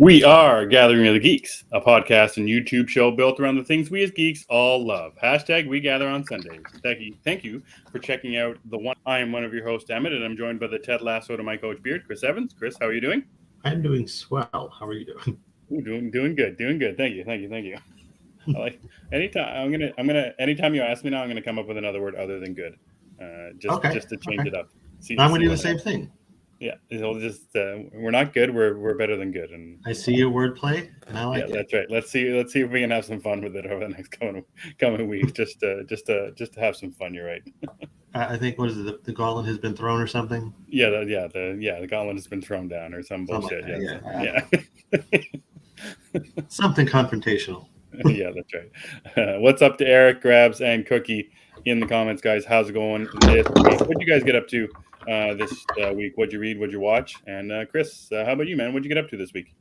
We are Gathering of the Geeks, a podcast and YouTube show built around the things we as geeks all love. Hashtag we gather on Sundays. Thank you for checking out the one. I am one of your hosts, Emmet, and I'm joined by the Ted Lasso to my coach Beard, Chris Evans. Chris, how are you doing? I'm doing swell. How are you doing? Ooh, doing good. Thank you. I like anytime anytime you ask me now, I'm gonna come up with another word other than good. Just to change it up. I'm gonna do the same thing. Yeah, it'll just we're not good. We're better than good, and I see your wordplay, and I like it. That's right. Let's see if we can have some fun with it over the next coming weeks. Just to have some fun. You're right. I think what is it? The gauntlet has been thrown or something. The gauntlet has been thrown down or some bullshit. Something confrontational. Yeah, that's right. What's up to Eric, Grabs, and Cookie in the comments, guys? How's it going this week? What'd you guys get up to this week? What'd you read? What'd you watch? And Chris, how about you, man? What'd you get up to this week?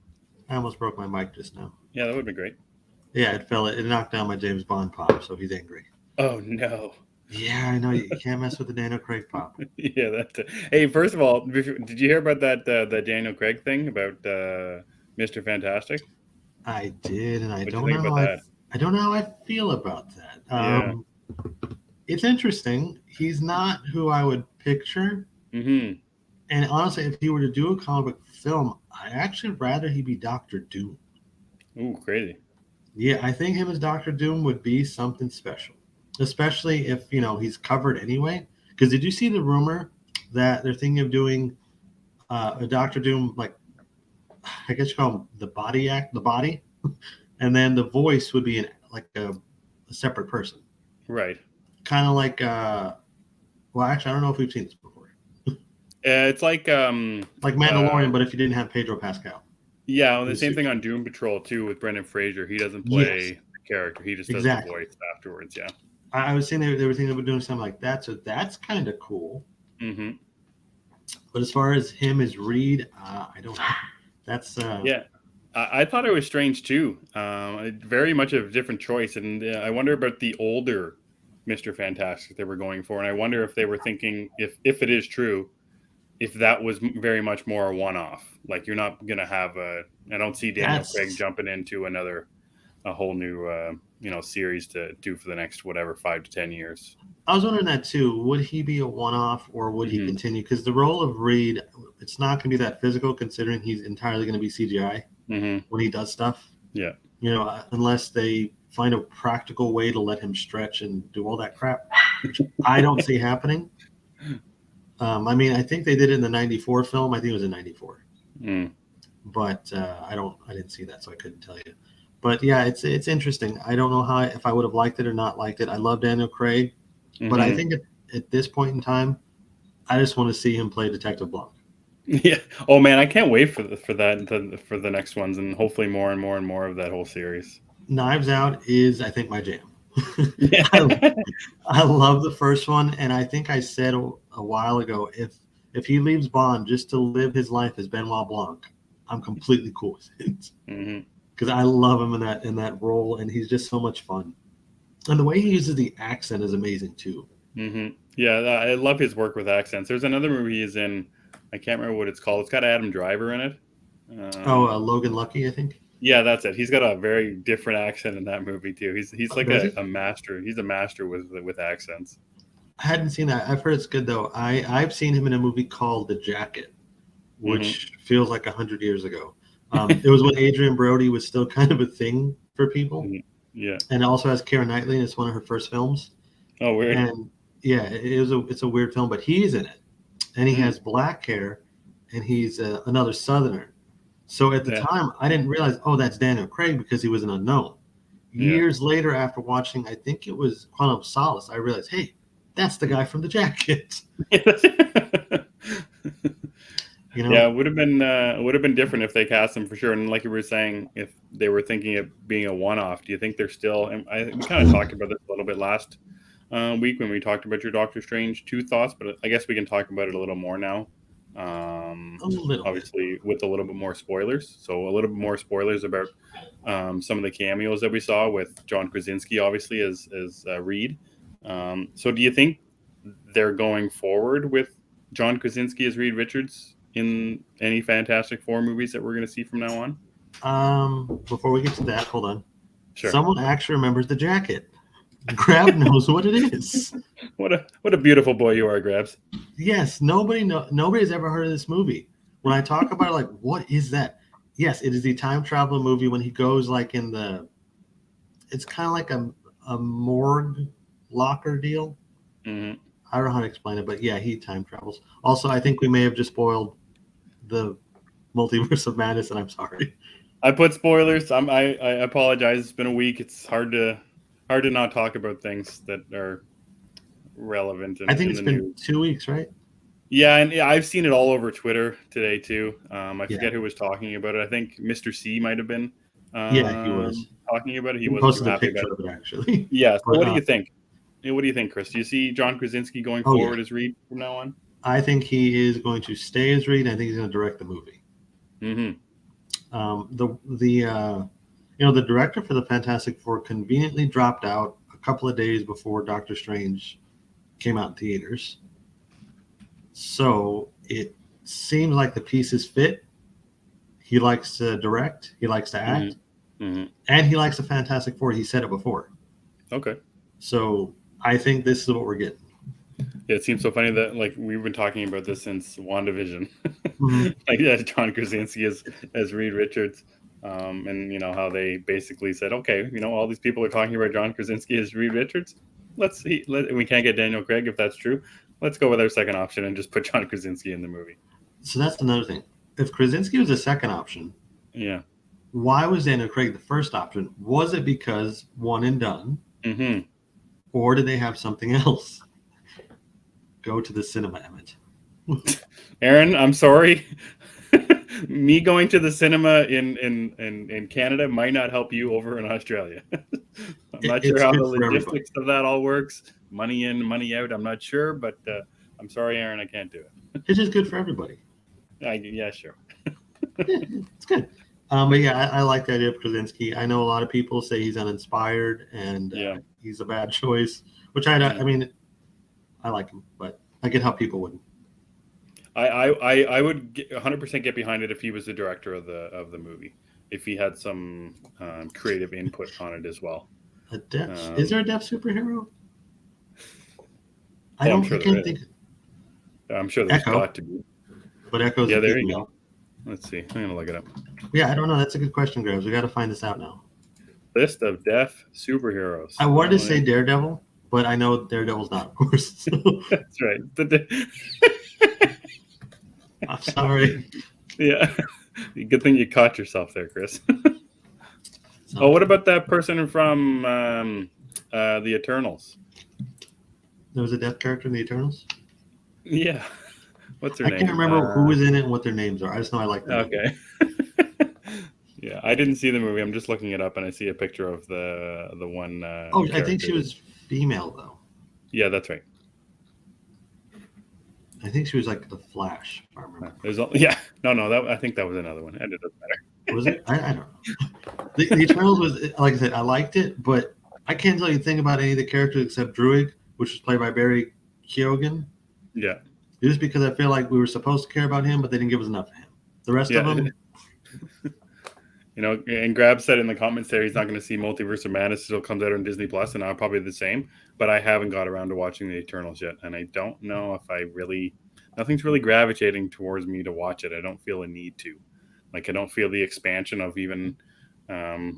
I almost broke my mic just now. Yeah, that would be great. Yeah, it knocked down my James Bond pop, so he's angry. Oh no. Yeah, I know you can't mess with the Daniel Craig pop. Yeah, that's it. Hey, first of all, did you hear about that Daniel Craig thing about Mr. Fantastic? I did, and I don't know how I feel about that. It's interesting. He's not who I would picture. Mm-hmm. And honestly, if he were to do a comic book film, I'd actually rather he be Dr. Doom. Ooh, crazy. Yeah, I think him as Dr. Doom would be something special, especially if, he's covered anyway. Because did you see the rumor that they're thinking of doing a Dr. Doom, like, I guess you call him the body, and then the voice would be a separate person. Right. Kind of like, well, actually, I don't know if we've seen this before. It's like Mandalorian, but if you didn't have Pedro Pascal. Yeah, well, the same thing on Doom Patrol too with Brendan Fraser. He doesn't play the character; he just does the voice afterwards. Yeah, I was saying they were thinking about doing something like that, so that's kind of cool. Mm-hmm. But as far as him as Reed, I don't know. That's yeah. I thought it was strange too. Very much a different choice, and I wonder about the older Mr. Fantastic they were going for, and I wonder if they were thinking if it is true, if that was very much more a one-off. Like you're not gonna have I don't see Daniel Craig jumping into a whole new series to do for the next 5 to 10 years. I was wondering that too. Would he be a one-off or would he continue? Because the role of Reed, it's not going to be that physical, considering he's entirely going to be CGI when he does stuff. Yeah. Unless they find a practical way to let him stretch and do all that crap, which I don't see happening. I think they did it in the '94 film. I think it was in '94. But I didn't see that, so I couldn't tell you. But yeah, it's interesting. I don't know if I would have liked it or not liked it. I love Daniel Craig, but I think at this point in time, I just want to see him play Detective Blanc. Yeah. Oh man, I can't wait for the next ones, and hopefully more and more and more of that whole series. Knives Out is, I think, my jam. I love the first one, and I think I said a while ago, if he leaves Bond just to live his life as Benoit Blanc, I'm completely cool with it. Because I love him in that role, and he's just so much fun. And the way he uses the accent is amazing too. Yeah, I love his work with accents. There's another movie he's in. I can't remember what it's called. It's got Adam Driver in it. Logan Lucky, I think. Yeah, that's it. He's got a very different accent in that movie too. He's like a master. He's a master with accents. I hadn't seen that. I've heard it's good though. I've seen him in a movie called The Jacket, which feels like 100 years ago. It was when Adrian Brody was still kind of a thing for people. Yeah. And it also has Keira Knightley, and it's one of her first films. Oh, weird. And yeah, it's a weird film, but he's in it. And he has black hair, and he's another Southerner. So at the time, I didn't realize, that's Daniel Craig, because he was an unknown. Years later, after watching, I think it was Quantum of Solace, I realized, hey, that's the guy from The Jacket. Yeah, it would have been different if they cast him for sure. And like you were saying, if they were thinking of being a one-off, do you think they're still? And we kind of talked about this a little bit last week when we talked about your Doctor Strange 2 thoughts, but I guess we can talk about it a little more now. Obviously with a little bit more spoilers. So a little bit more spoilers about some of the cameos that we saw with John Krasinski, obviously as Reed. So do you think they're going forward with John Krasinski as Reed Richards in any Fantastic Four movies that we're going to see from now on? Before we get to that, hold on. Sure. Someone actually remembers the jacket. Grab knows what it is. What a beautiful boy you are, Grabs. Yes, nobody's ever heard of this movie. When I talk about it, like, what is that? Yes, it is the time travel movie when he goes like in the. It's kind of like a morgue locker deal. Mm-hmm. I don't know how to explain it, but yeah, he time travels. Also, I think we may have just spoiled the multiverse of madness, and I'm sorry. I put spoilers. I apologize. It's been a week. It's hard to not talk about things that are relevant. I think in it's the been news. 2 weeks, right? Yeah, and I've seen it all over Twitter today too. I Yeah. forget who was talking about it. I think Mr. C might have been. Yeah, he was talking about it. He wasn't posted too a happy picture about of it actually. it. Yeah. So But, what do you think? What do you think, Chris? Do you see John Krasinski going Oh, yeah. forward as Reed from now on? I think he is going to stay as Reed. I think he's going to direct the movie. Mm-hmm. The director for the Fantastic Four conveniently dropped out a couple of days before Doctor Strange came out in theaters. So it seems like the pieces fit. He likes to direct, he likes to act, Mm-hmm. and he likes the Fantastic Four. He said it before. Okay. So I think this is what we're getting. Yeah, it seems so funny that like we've been talking about this since WandaVision. Mm-hmm. Like yeah, John Krasinski as Reed Richards, and you know how they basically said, okay, you know all these people are talking about John Krasinski as Reed Richards. We can't get Daniel Craig if that's true. Let's go with our second option and just put John Krasinski in the movie. So that's another thing. If Krasinski was the second option, Yeah. why was Daniel Craig the first option? Was it because one and done, Mm-hmm. or did they have something else? Go to the cinema, Emmett. Aaron, I'm sorry. Me going to the cinema in Canada might not help you over in Australia. I'm not sure It's how good the for everybody. logistics of that all works. Money in, money out. I'm not sure, but I'm sorry, Aaron. I can't do it. It's just good for everybody. Yeah, sure. It's good. But yeah, I like the idea of Krasinski. I know a lot of people say he's uninspired and Yeah. he's a bad choice, which I mean, I like him, but I get how people wouldn't. I would 100% get behind it if he was the director of the movie. If he had some creative input on it as well. A deaf? Is there a deaf superhero? I'm sure there is. think. I'm sure there's Echo. got to be. But Echo's Yeah, a there you female. go. Let's see. I'm gonna look it up. Yeah, I don't know. That's a good question, Graves. We got to find this out now. List of deaf superheroes. I wanted to say Daredevil, but I know Daredevil's not, of course. So That's right. I'm sorry. Yeah. Good thing you caught yourself there, Chris. Oh, what about that person from the Eternals? There was a deaf character in the Eternals? Yeah. What's her name? I can't remember who was in it and what their names are. I just know I like them. Okay. Yeah, I didn't see the movie. I'm just looking it up, and I see a picture of the one. I think she was female, though. Yeah, that's right. I think she was like the Flash, if I remember. I think that was another one. It doesn't matter. Was it? I don't know. The Eternals was, like I said, I liked it, but I can't tell you a thing about any of the characters except Druig, which was played by Barry Keoghan. Yeah. Just because I feel like we were supposed to care about him, but they didn't give us enough of him. The rest of them. You know, and Grab said in the comments there he's not going to see Multiverse of Madness until it comes out on Disney Plus, and I'm probably the same. But I haven't got around to watching the Eternals yet, and I don't know if nothing's really gravitating towards me to watch it. I don't feel a need to. Like, I don't feel the expansion of even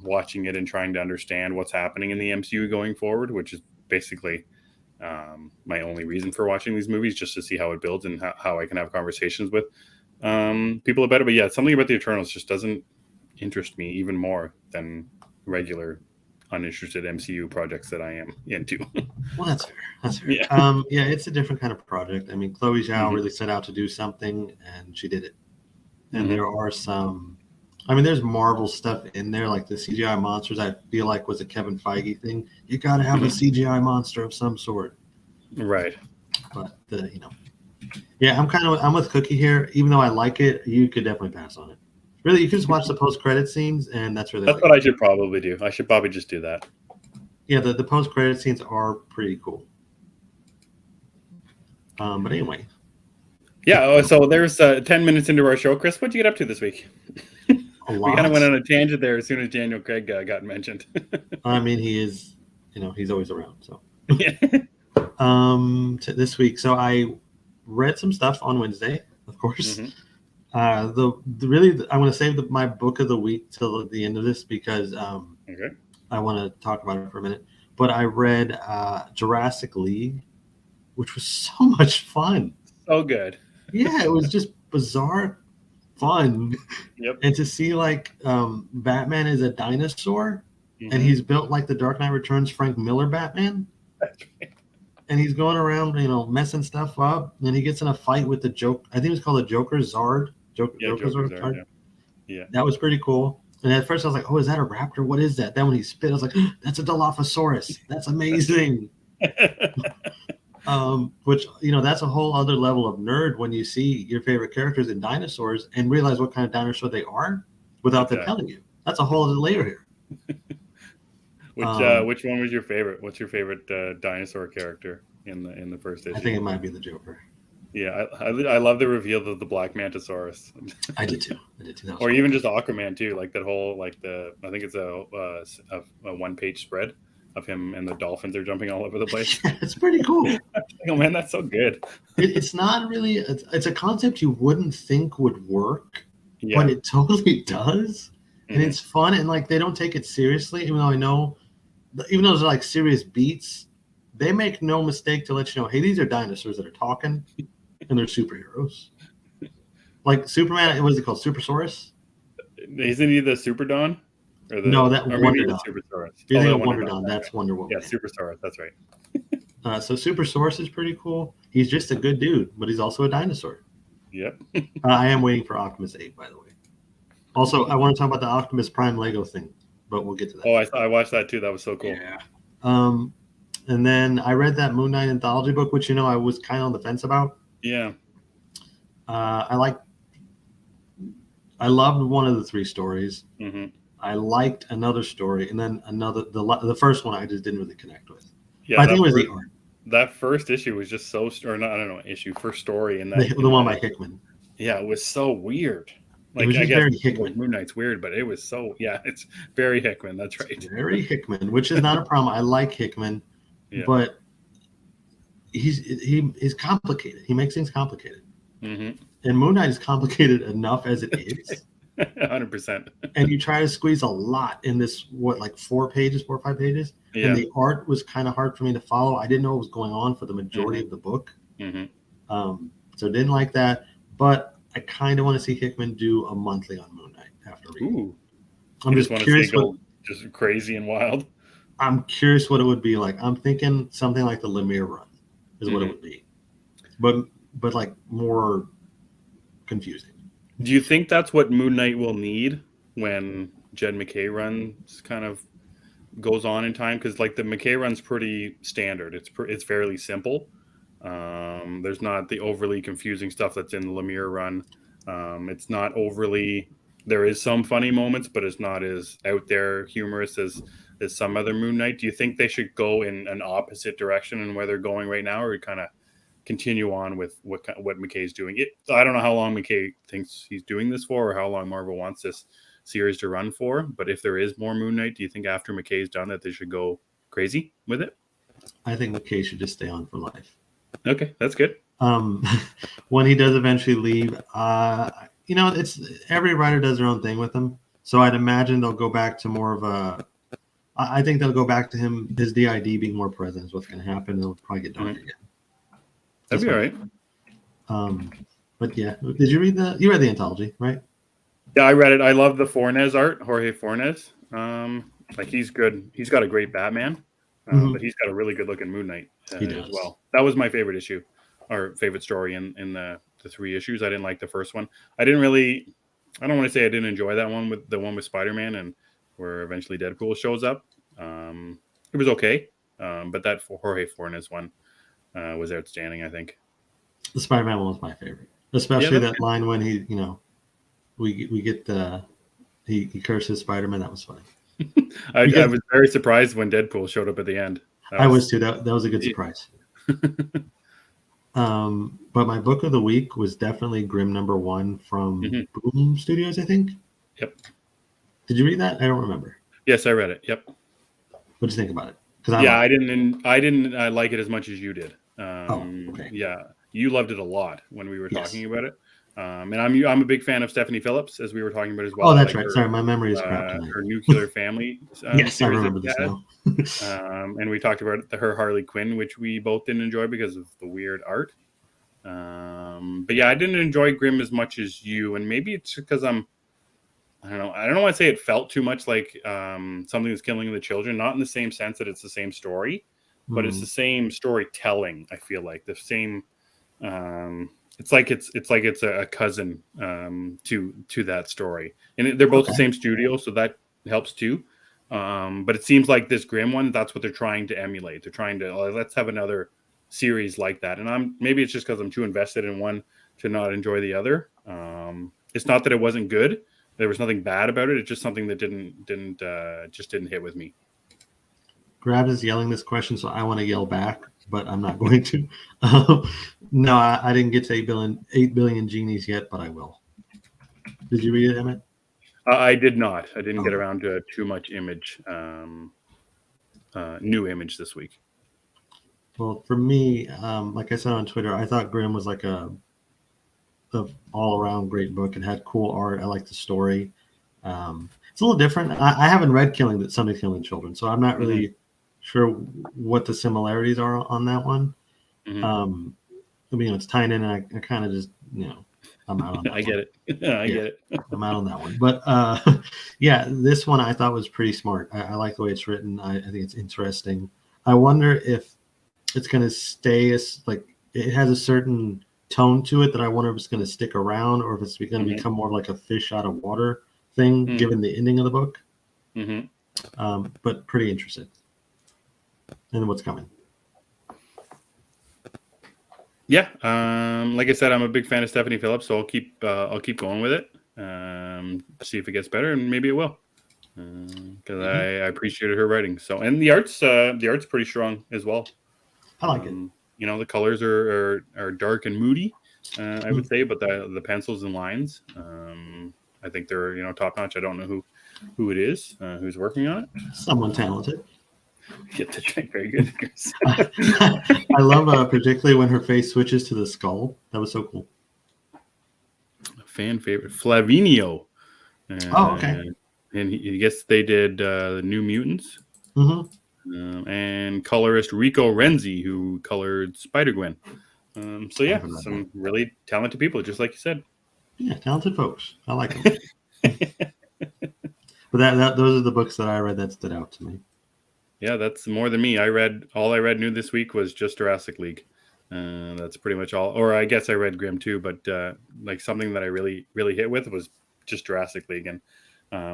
watching it and trying to understand what's happening in the MCU going forward, which is basically my only reason for watching these movies, just to see how it builds and how I can have conversations with people about it. But yeah, something about the Eternals just doesn't interest me even more than regular uninterested MCU projects that I am into. Well, that's fair. That's fair. Yeah. It's a different kind of project. I mean, Chloe Zhao really set out to do something, and she did it. And there are some, there's Marvel stuff in there, like the CGI monsters. I feel like was a Kevin Feige thing. You got to have a CGI monster of some sort, right? But I'm with Cookie here. Even though I like it, you could definitely pass on it. Really, you can just watch the post-credit scenes, and that's really. That's what I should probably do. I should probably just do that. Yeah, the post-credit scenes are pretty cool. But anyway. Yeah. So there's 10 minutes into our show, Chris. What'd you get up to this week? a We lot. kind of went on a tangent there as soon as Daniel Craig got mentioned. I mean, he is, he's always around. So, Yeah. this week, so I read some stuff on Wednesday, of course. Mm-hmm. I want to save my book of the week till the end of this because Okay. I want to talk about it for a minute. But I read Jurassic League, which was so much fun. So good. Yeah, it was just bizarre fun. Yep. And to see Batman is a dinosaur and Mm-hmm. he's built like the Dark Knight Returns Frank Miller Batman. That's right. And he's going around, messing stuff up. And he gets in a fight with the Joker. I think it was called the Joker Zard. Joker's Zard. are, yeah. That was pretty cool. And at first I was like, oh, is that a raptor? What is that? Then when he spit, I was like, that's a Dilophosaurus. That's amazing. Which, that's a whole other level of nerd when you see your favorite characters in dinosaurs and realize what kind of dinosaur they are without them telling you. That's a whole other layer here. Which one was your favorite? What's your favorite dinosaur character in the first issue? I think it might be the Joker. Yeah, I love the reveal of the Black Mantisaurus. I did too. Or even just Aquaman too, like that whole I think it's a 1-page spread of him and the dolphins are jumping all over the place. Yeah, it's pretty cool. Oh man, that's so good. It's not really. It's a concept you wouldn't think would work, Yeah. but it totally does, and Mhm. it's fun. And they don't take it seriously, even though I know, even though they're serious beats, they make no mistake to let you know, hey, these are dinosaurs that are talking, and they're superheroes. Like Superman, what is it called? Supersaurus? Isn't he the Super Dawn? No, that Wonder Dawn. Supersaurus. You think of Wonder Dawn? That's Wonder Woman. Yeah, Supersaurus. That's right. So Supersaurus is pretty cool. He's just a good dude, but he's also a dinosaur. Yep. I am waiting for Optimus 8, by the way. Also, I want to talk about the Optimus Prime Lego thing, but we'll get to that. Oh, I watched that too. That was so cool. Yeah. And then I read that Moon Knight anthology book, which I was kind of on the fence about. Yeah. I loved one of the 3 stories. Mm-hmm. I liked another story, and then the first one I just didn't really connect with. Yeah, I think it was the art. That first issue was just so, or not, I don't know, first story, and that the one by Hickman. Yeah, it was so weird. It was just very Hickman. Moon Knight's weird, but it was so, it's very Hickman. That's right. It's very Hickman, which is not a problem. I like Hickman, but he's complicated. He makes things complicated. Mm-hmm. And Moon Knight is complicated enough as it is. 100%. And you try to squeeze a lot in this, 4 or 5 pages. Yeah. And the art was kind of hard for me to follow. I didn't know what was going on for the majority of the book. Mm-hmm. So didn't like that. But I kind of want to see Hickman do a monthly on Moon Knight after reading. Ooh. I'm just curious just crazy and wild. I'm curious what it would be like. I'm thinking something like the Lemire run is what it would be. But more confusing. Do you think that's what Moon Knight will need when Jed MacKay runs kind of goes on in time? Because the MacKay run's pretty standard. It's fairly simple. There's not the overly confusing stuff that's in the Lemire run. It's not overly. There is some funny moments, but it's not as out there humorous as some other Moon Knight. Do you think they should go in an opposite direction in where they're going right now, or kind of continue on with what MacKay's doing? I don't know how long MacKay thinks he's doing this for, or how long Marvel wants this series to run for. But if there is more Moon Knight, do you think after MacKay's done that they should go crazy with it? I think MacKay should just stay on for life. Okay, that's good. When he does eventually leave, it's every writer does their own thing with him. So I'd imagine they'll go back to more of a. I think they'll go back to his DID being more present is what's going to happen. It'll probably get dark again. That'd be all right. But yeah, did you read you read the anthology, right? Yeah, I read it. I love the Fornes art, Jorge Fornes. He's good. He's got a great Batman, but he's got a really good looking Moon Knight as well. That was my favorite issue, or favorite story in the 3 issues. I didn't like the first one. I don't want to say I didn't enjoy that one with Spider-Man and where eventually Deadpool shows up. It was okay, but that Jorge Fornes one was outstanding, I think. The Spider-Man one was my favorite, especially that line when he, we get he curses Spider-Man. That was funny. I was very surprised when Deadpool showed up at the end. I was too. That was a good surprise. But my book of the week was definitely Grimm #1 from Boom Studios, I think. Yep. Did you read that? I don't remember. Yes, I read it. Yep. What did you think about it? Because I Yeah, loved it. I didn't like it as much as you did. Oh, okay. Yeah, you loved it a lot when we were Yes. talking about it. And I'm a big fan of Stephanie Phillips, as we were talking about as well. Oh, I that's like right. Sorry, my memory is crap tonight. her Nuclear Family Yes, I series that remember she this had. now. And we talked about her Harley Quinn, which we both didn't enjoy because of the weird art. But yeah, I didn't enjoy Grimm as much as you, and maybe it's because I don't know. I don't want to say it felt too much like something that's killing the children. Not in the same sense that it's the same story, but it's the same storytelling. I feel like the same. It's like it's a cousin to that story, and they're both the Okay. same studio, so that helps too. But it seems like this Grimm one, that's what they're trying to emulate. They're trying to let's have another series like that, and maybe it's just because I'm too invested in one to not enjoy the other. It's not that it wasn't good. There was nothing bad about it. It's just something that didn't hit with me. Grabs is yelling this question, so I want to yell back, but I'm not going to. Um, no, I didn't get to 8 billion genies yet, but I will. Did you read it, Emmett? I did not. I didn't get Oh, around to too much new image this week. well, for me, like I said on Twitter, I thought Grimm was like a all around great book. It had cool art. I like the story. It's a little different. I haven't read Something Killing Children, so I'm not Mm-hmm. really sure what the similarities are on that one. Mm-hmm. I mean, it's tying in, and I kind of just, I'm out on that I one. get it. I Yeah, get it. I'm out on that one. But yeah, this one I thought was pretty smart. I like the way it's written. I think it's interesting. I wonder if it's going to stay as like it has a certain tone to it that I wonder if it's going to stick around or if it's going to Mm-hmm. become more like a fish out of water thing, Mm-hmm. given the ending of the book. Mm-hmm. But pretty interested in what's coming. Yeah. Like I said, I'm a big fan of Stephanie Phillips, so I'll keep going with it. See if it gets better, and maybe it will. Because I appreciated her writing. So, and the art's pretty strong as well. I like it. The colors are dark and moody, I would say, but the pencils and lines, I think they're top notch. I don't know who it is, who's working on it. Someone talented. Get the drink, very good, Chris. I love particularly when her face switches to the skull. That was so cool. Fan favorite, Flavinio. Oh, okay. And I guess they did the New Mutants. Mm-hmm. And colorist Rico Renzi, who colored Spider-Gwen. So yeah, some really talented people, just like you said. Yeah, talented folks. I like them. But those are the books that I read that stood out to me. Yeah, that's more than me. All I read new this week was just Jurassic League. That's pretty much all. Or I guess I read Grimm too, but like something that I really hit with was just Jurassic League. And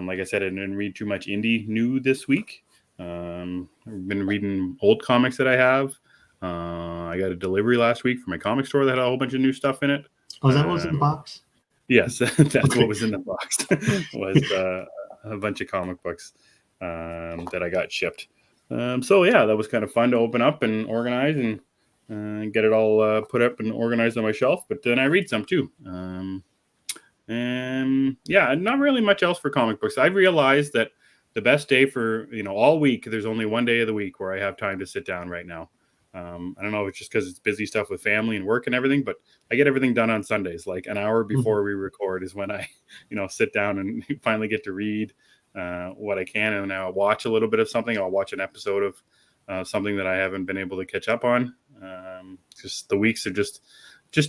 like I said, I didn't read too much indie new this week. I've been reading old comics that I have. I got a delivery last week from my comic store that had a whole bunch of new stuff in it. Oh, is that what was in the box? Yes, that's what was in the box. Was a bunch of comic books that I got shipped. So yeah, that was kind of fun to open up and organize and get it all put up and organized on my shelf. But then I read some too. And yeah, not really much else for comic books. I realized that the best day for all week, there's only one day of the week where I have time to sit down right now. I don't know if it's just because it's busy stuff with family and work and everything, but I get everything done on Sundays. Like an hour before we record is when I, sit down and finally get to read what I can. And I'll watch a little bit of something. I'll watch an episode of something that I haven't been able to catch up on. Just the weeks are just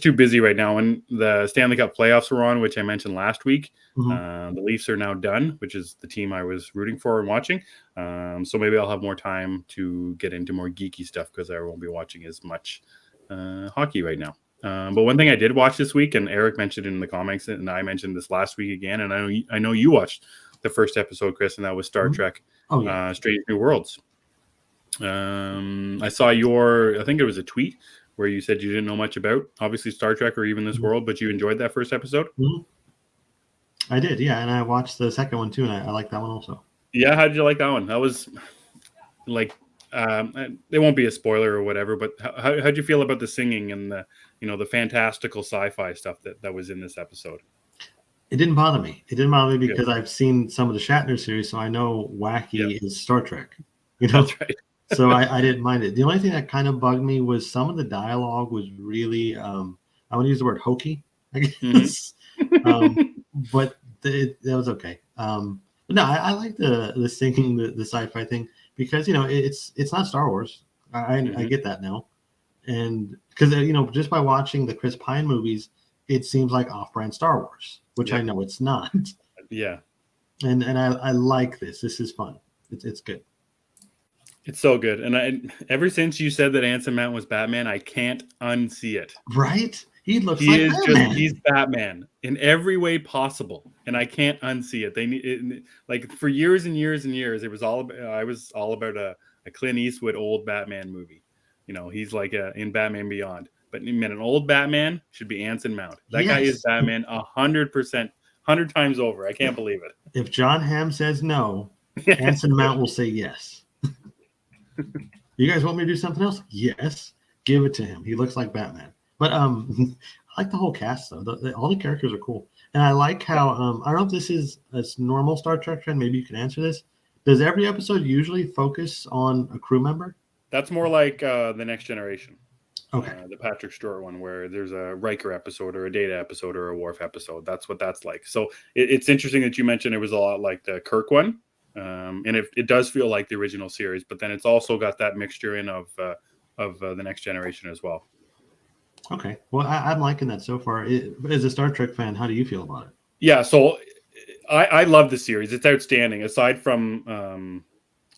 too busy right now. And the Stanley Cup playoffs were on, which I mentioned last week. The Leafs are now done, which is the team I was rooting for and watching. So maybe I'll have more time to get into more geeky stuff because I won't be watching as much hockey right now. But one thing I did watch this week, and Eric mentioned it in the comics, and I mentioned this last week again, and I know you watched the first episode, Chris, and that was Star Trek Strange New Worlds. I saw I think it was a tweet where you said you didn't know much about, obviously, Star Trek or even this world, but you enjoyed that first episode? I did, yeah, and I watched the second one too, and I liked that one also. Yeah, how did you like that one? That was like, it won't be a spoiler or whatever, but how'd you feel about the singing and the fantastical sci-fi stuff that was in this episode? It didn't bother me. It didn't bother me Good. because I've seen some of the Shatner series, so I know Yep. wacky is Star Trek. You know, That's right. so I didn't mind it. The only thing that kind of bugged me was some of the dialogue was really I want to use the word hokey, I guess. But that was okay. But no, I like the singing the sci-fi thing because it's not Star Wars. I get that now, and because just by watching the Chris Pine movies, it seems like off-brand Star Wars, which I Yep. know it's not. Yeah. And I like this. This is fun. It's good. It's so good. And ever since you said that Anson Mount was Batman, I can't unsee it. Right? He looks He like is Batman. he's Batman in every way possible. And I can't unsee it. They need it, like for years and years and years, it was all about, I was all about a Clint Eastwood old Batman movie. He's like in Batman Beyond. But man, an old Batman should be Anson Mount. That guy is Yes. Batman 100%, 100 times over. I can't believe it. If John Hamm says no, Anson Mount will say yes. You guys want me to do something else? Yes. Give it to him. He looks like Batman. But I like the whole cast though. All the characters are cool, and I like how I don't know if this is a normal Star Trek trend. Maybe you can answer this. Does every episode usually focus on a crew member? That's more like the Next Generation. Okay. The Patrick Stewart one, where there's a Riker episode or a Data episode or a Worf episode. That's what that's like. So it's interesting that you mentioned it was a lot like the Kirk one, and it does feel like the original series, but then it's also got that mixture in of the Next Generation as well. Okay. Well, I'm liking that so far. As a Star Trek fan, how do you feel about it? Yeah. So I love the series. It's outstanding. Aside from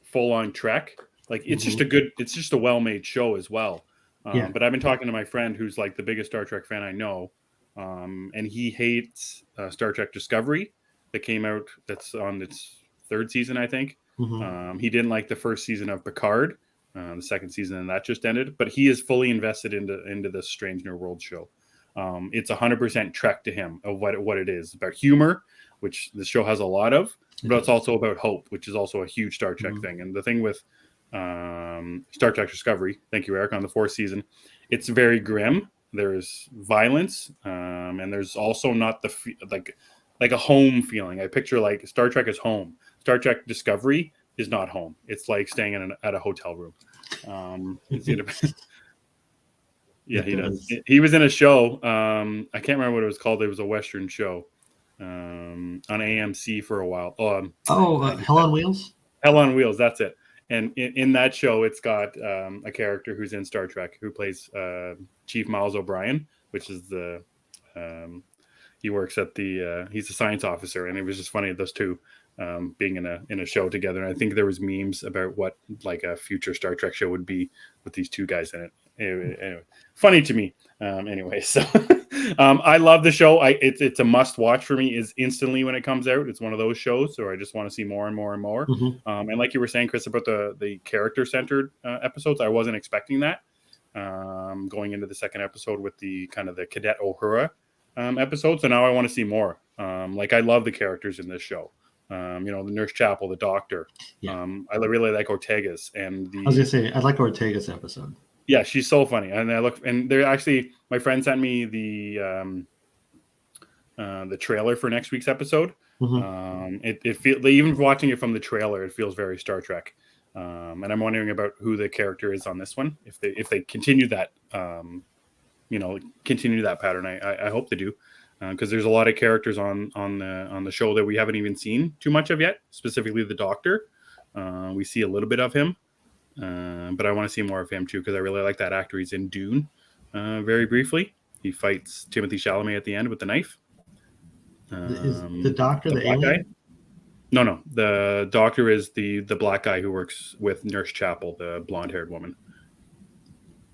full on Trek, like it's just a well-made show as well. Yeah. But I've been talking to my friend who's like the biggest Star Trek fan I know, and he hates Star Trek Discovery that came out. That's on its third season, I think. He didn't like the first season of Picard, the second season, and that just ended. But he is fully invested into this Strange New World show. It's 100% Trek to him of what it is. It's about humor, which the show has a lot of, but it's also about hope, which is also a huge Star Trek thing. And the thing with Star Trek Discovery, thank you, Eric, on the fourth season, it's very grim. There's violence, and there's also not the like a home feeling. I picture like Star Trek is home. Star Trek Discovery is not home. It's like staying at a hotel room. Yeah, he does. He was in a show. I can't remember what it was called. It was a Western show on AMC for a while. Hell on Wheels? Hell on Wheels, that's it. And in that show, it's got a character who's in Star Trek who plays Chief Miles O'Brien, which is he works at he's a science officer. And it was just funny, those two being in a show together. And I think there was memes about what like a future Star Trek show would be with these two guys in it. Anyway, funny to me. Anyway, so I love the show. It's a must watch for me. Is instantly when it comes out. It's one of those shows, so I just want to see more and more and more. And like you were saying, Chris, about the character centered episodes, I wasn't expecting that. Going into the second episode with the kind of the Cadet Uhura episode, so now I want to see more. Like I love the characters in this show. The Nurse Chapel, the Doctor. Yeah. I really like Ortega's and I was gonna say I like Ortega's episode. Yeah, she's so funny, and they're actually. My friend sent me the trailer for next week's episode. It feels even watching it from the trailer, it feels very Star Trek, and I'm wondering about who the character is on this one. If they continue that, continue that pattern, I hope they do, because there's a lot of characters on the show that we haven't even seen too much of yet. Specifically, the Doctor, we see a little bit of him. But I want to see more of him too because I really like that actor. He's in Dune. Very briefly, he fights Timothée Chalamet at the end with the knife. Is the Doctor the black alien? guy? No. The Doctor is the black guy who works with Nurse Chapel, the blonde-haired woman.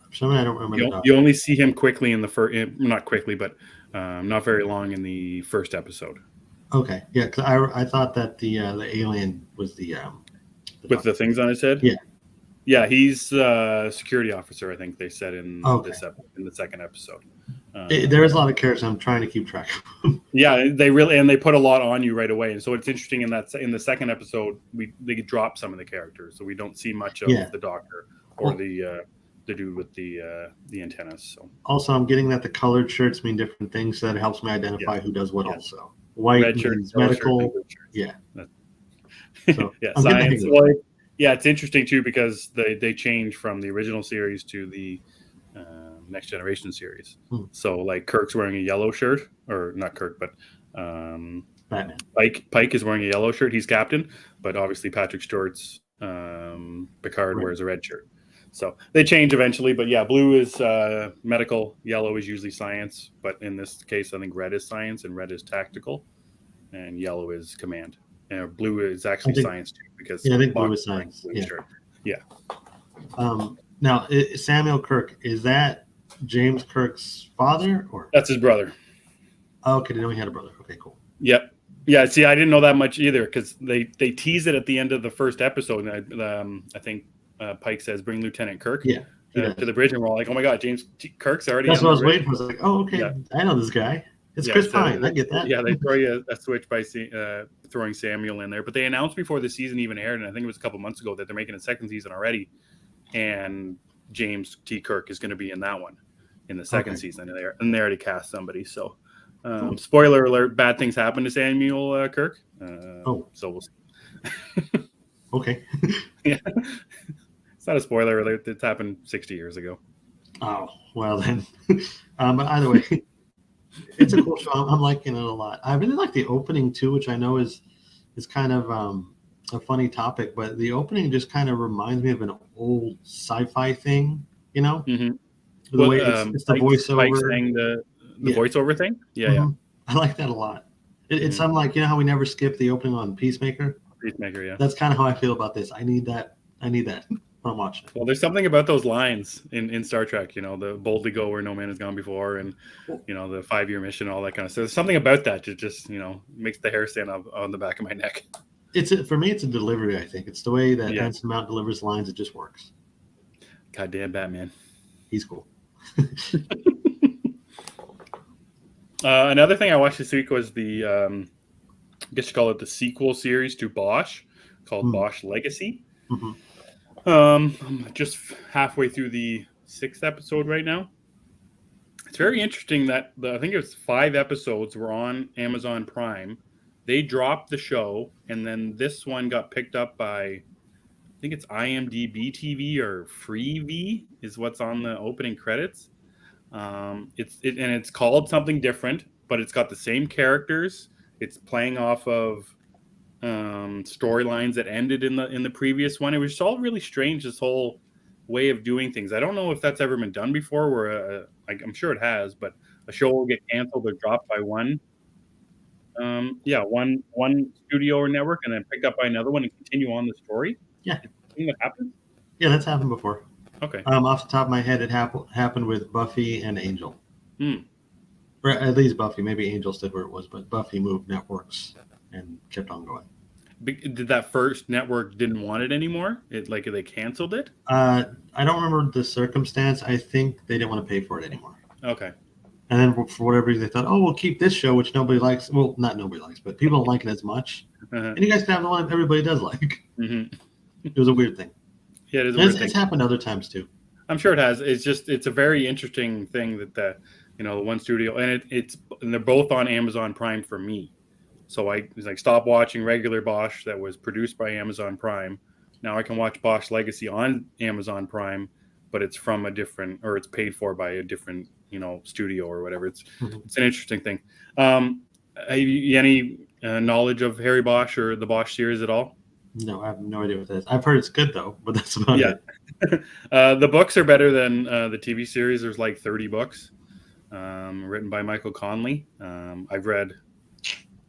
For some reason, I don't remember. You only see him quickly in the first, not quickly, but not very long in the first episode. Okay, yeah, because I thought that the alien was the with the things on his head. Yeah, he's a security officer. I think they said in the second episode. There is a lot of characters. I'm trying to keep track of. Yeah, they put a lot on you right away, and so it's interesting in the second episode they drop some of the characters, so we don't see much of the Doctor or the dude with the antennas. So also, I'm getting that the colored shirts mean different things, so that helps me identify who does what. Also, white red shirt, means yellow shirt, and medical. blue shirt. Yeah. So Yeah, I'm getting the science. hang of it. Well, yeah, it's interesting too because they changed from the original series to the Next Generation series. So like Kirk's wearing a yellow shirt, or not Kirk, but Batman. Pike is wearing a yellow shirt. He's captain, but obviously Patrick Stewart's Picard wears a red shirt. So they change eventually, but yeah, blue is medical, yellow is usually science, but in this case, I think red is science and red is tactical, and yellow is command. And blue is actually science too, because I think blue is science. Yeah. Shirt. Yeah. Now, Samuel Kirk, is that James Kirk's father, or that's his brother? Oh, okay, didn't know he had a brother. Okay, cool. Yep. Yeah. See, I didn't know that much either because they tease it at the end of the first episode, and I think Pike says, "Bring Lieutenant Kirk." Yeah. To the bridge, and we're all like, "Oh my God, James Kirk's already." That's what I was waiting for. I was like, "Oh, okay, yeah. I know this guy. It's Chris Pine. I get that." Yeah, they throw you a switch by throwing Samuel in there, but they announced before the season even aired, and I think it was a couple months ago, that they're making a second season already, and James T. Kirk is going to be in that one in the second season, and they already cast somebody. So, spoiler alert: bad things happen to Samuel Kirk. So we'll see. Okay. Yeah. It's not a spoiler alert. It's happened 60 years ago. Oh, well then. But either way, it's a cool show. I'm liking it a lot. I really like the opening too, which I know is kind of a funny topic, but the opening just kind of reminds me of an old sci-fi thing, you know? Mm-hmm. The way it's the voiceover. Pike saying the voiceover thing? Yeah, yeah. I like that a lot. It's something like, you know how we never skip the opening on Peacemaker? Peacemaker, yeah. That's kind of how I feel about this. I need that when I'm watching it. Well, there's something about those lines in Star Trek, you know, the boldly go where no man has gone before, and, you know, the 5-year mission, all that kind of stuff. There's something about that that just, you know, makes the hair stand up on the back of my neck. For me, it's a delivery, I think. It's the way that Anson Mount delivers lines. It just works. Goddamn Batman. He's cool. Another thing I watched this week was the, I guess you call it the sequel series to Bosch, called Bosch Legacy. I'm just halfway through the 6th episode right now. It's very interesting that I think it was 5 episodes were on Amazon Prime. They dropped the show, and then this one got picked up by, I think it's IMDb TV or Freevee is what's on the opening credits. It's called something different, but it's got the same characters. It's playing off of storylines that ended in the previous one. It was all really strange, this whole way of doing things. I don't know if that's ever been done before, where I'm sure it has, but a show will get canceled or dropped by one studio or network, and then picked up by another one and continue on the story. Yeah. Thing that happens? Yeah, that's happened before. Okay. Off the top of my head, it happened with Buffy and Angel. Or at least Buffy. Maybe Angel stayed where it was, but Buffy moved networks and kept on going. Did that first network didn't want it anymore? They canceled it? I don't remember the circumstance. I think they didn't want to pay for it anymore. Okay. And then for whatever reason, they thought, we'll keep this show, which nobody likes. Well, not nobody likes, but people don't like it as much. And you guys can have the one everybody does like. It was a weird thing. Yeah, it is a weird thing. It's happened other times too. I'm sure it has. It's a very interesting thing that the one studio, and and they're both on Amazon Prime for me. So I was like, stop watching regular Bosch that was produced by Amazon Prime. Now I can watch Bosch Legacy on Amazon Prime, but it's from a different, or it's paid for by a different, studio or whatever. It's an interesting thing. Any knowledge of Harry Bosch or the Bosch series at all? No, I have no idea what that is. I've heard it's good though, but that's about it. The books are better than the TV series. There's like 30 books written by Michael Conley. I've read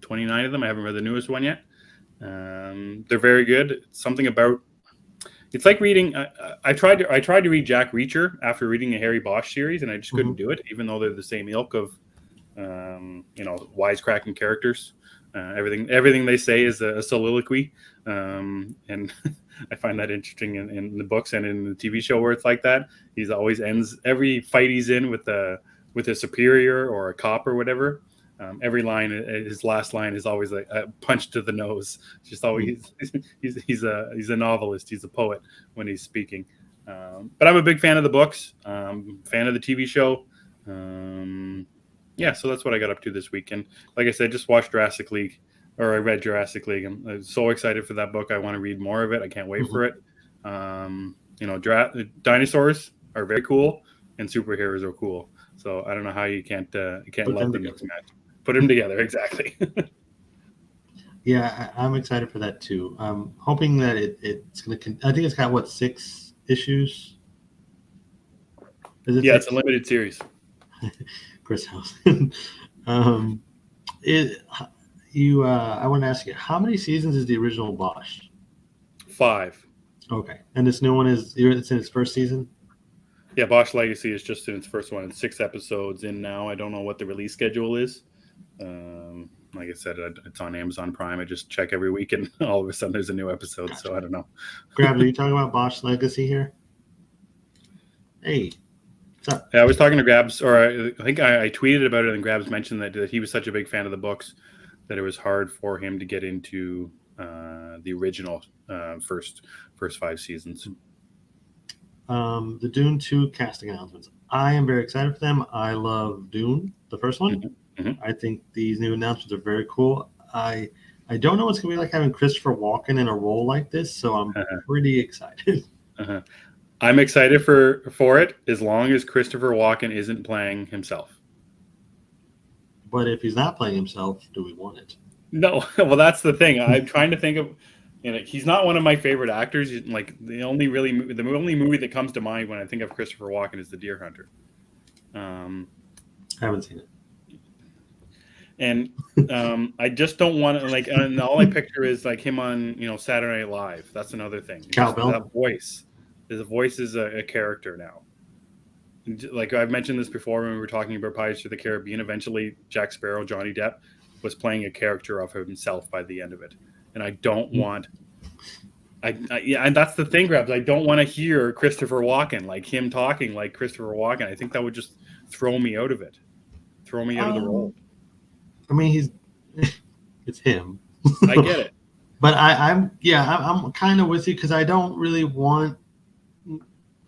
29 of them. I haven't read the newest one yet. They're very good. It's like reading. I tried to read Jack Reacher after reading the Harry Bosch series, and I just couldn't do it, even though they're the same ilk of wisecracking characters. Everything they say is a soliloquy, and I find that interesting in the books and in the TV show where it's like that. He's always ends every fight he's in with a superior or a cop or whatever. Every line, his last line is always like a punch to the nose. Just always, he's a novelist. He's a poet when he's speaking. But I'm a big fan of the books. Fan of the TV show. Yeah, so that's what I got up to this weekend. Like I said, just watched Jurassic League, or I read Jurassic League. I'm so excited for that book. I want to read more of it. I can't wait for it. Dinosaurs are very cool, and superheroes are cool. So I don't know how you can't love the mix match. Put them together, exactly. Yeah, I'm excited for that too. I'm hoping that it's going to. I think it's got 6 issues. Is it 6? It's a limited series. Chris House. I want to ask you, how many seasons is the original Bosch? 5. Okay, and this new one it's in its first season. Yeah, Bosch Legacy is just in its first one. It's 6 episodes in now. I don't know what the release schedule is. Like I said, it's on Amazon Prime. I just check every week, and all of a sudden there's a new episode. Gotcha. So I don't know. Grabs, are you talking about Bosch Legacy here? Hey, what's up? Yeah, I was talking to Grabs, or I think I tweeted about it, and Grabs mentioned that he was such a big fan of the books that it was hard for him to get into the original first 5 seasons. The Dune 2 casting announcements. I am very excited for them. I love Dune, the first one. Mm-hmm. I think these new announcements are very cool. I don't know what's going to be like having Christopher Walken in a role like this, so I'm pretty excited. I'm excited for it as long as Christopher Walken isn't playing himself. But if he's not playing himself, do we want it? No. Well, that's the thing. I'm trying to think of. He's not one of my favorite actors. Like the only movie that comes to mind when I think of Christopher Walken is The Deer Hunter. I haven't seen it. And I just don't want to and all I picture is like him on Saturday Night Live. That's another thing. That voice. His voice is a character now. Like I've mentioned this before when we were talking about Pirates of the Caribbean. Eventually, Jack Sparrow, Johnny Depp, was playing a character of himself by the end of it. And I don't want. And that's the thing, Grabs. I don't want to hear Christopher Walken, like him talking like Christopher Walken. I think that would just throw me out of it. Throw me out of the role. I mean, it's him. I get it. But I'm kind of with you because I don't really want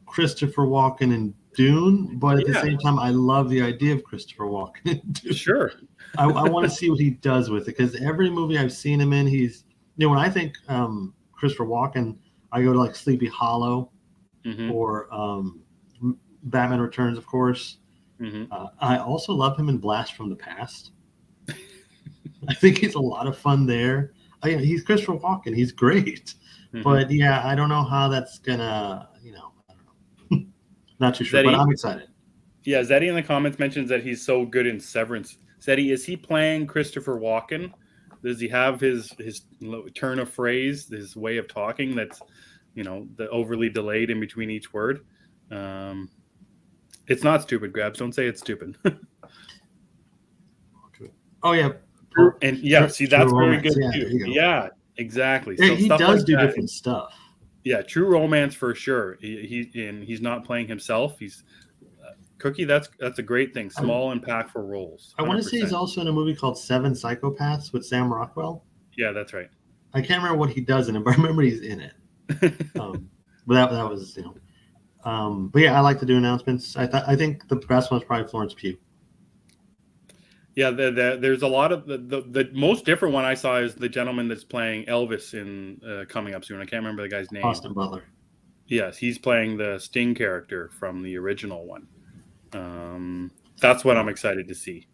Christopher Walken in Dune, but at the same time, I love the idea of Christopher Walken in Dune. Sure. I want to see what he does with it because every movie I've seen him in, he's when I think Christopher Walken, I go to like Sleepy Hollow or Batman Returns, of course. Mm-hmm. I also love him in Blast from the Past. I think he's a lot of fun there. He's Christopher Walken. He's great. Mm-hmm. But I don't know how that's gonna, I don't know. Not too sure, but I'm excited. Yeah, Zeddy in the comments mentions that he's so good in Severance. Zeddy, is he playing Christopher Walken? Does he have his turn of phrase, his way of talking that's, the overly delayed in between each word? It's not stupid, Grabs. Don't say it's stupid. Oh, yeah. And see, that's very good too. Yeah, exactly. Yeah, so he does do different stuff. Yeah, true romance for sure. He's not playing himself. He's Cookie. That's a great thing. Small, impactful roles. 100%. I want to say he's also in a movie called Seven Psychopaths with Sam Rockwell. Yeah, that's right. I can't remember what he does in it, but I remember he's in it. But that was but yeah, I like to do announcements. I think the best one's probably Florence Pugh. Yeah, there's a lot of the most different one I saw is the gentleman that's playing Elvis in coming up soon. I can't remember the guy's name. Austin Butler. Yes, he's playing the Sting character from the original one. That's what I'm excited to see.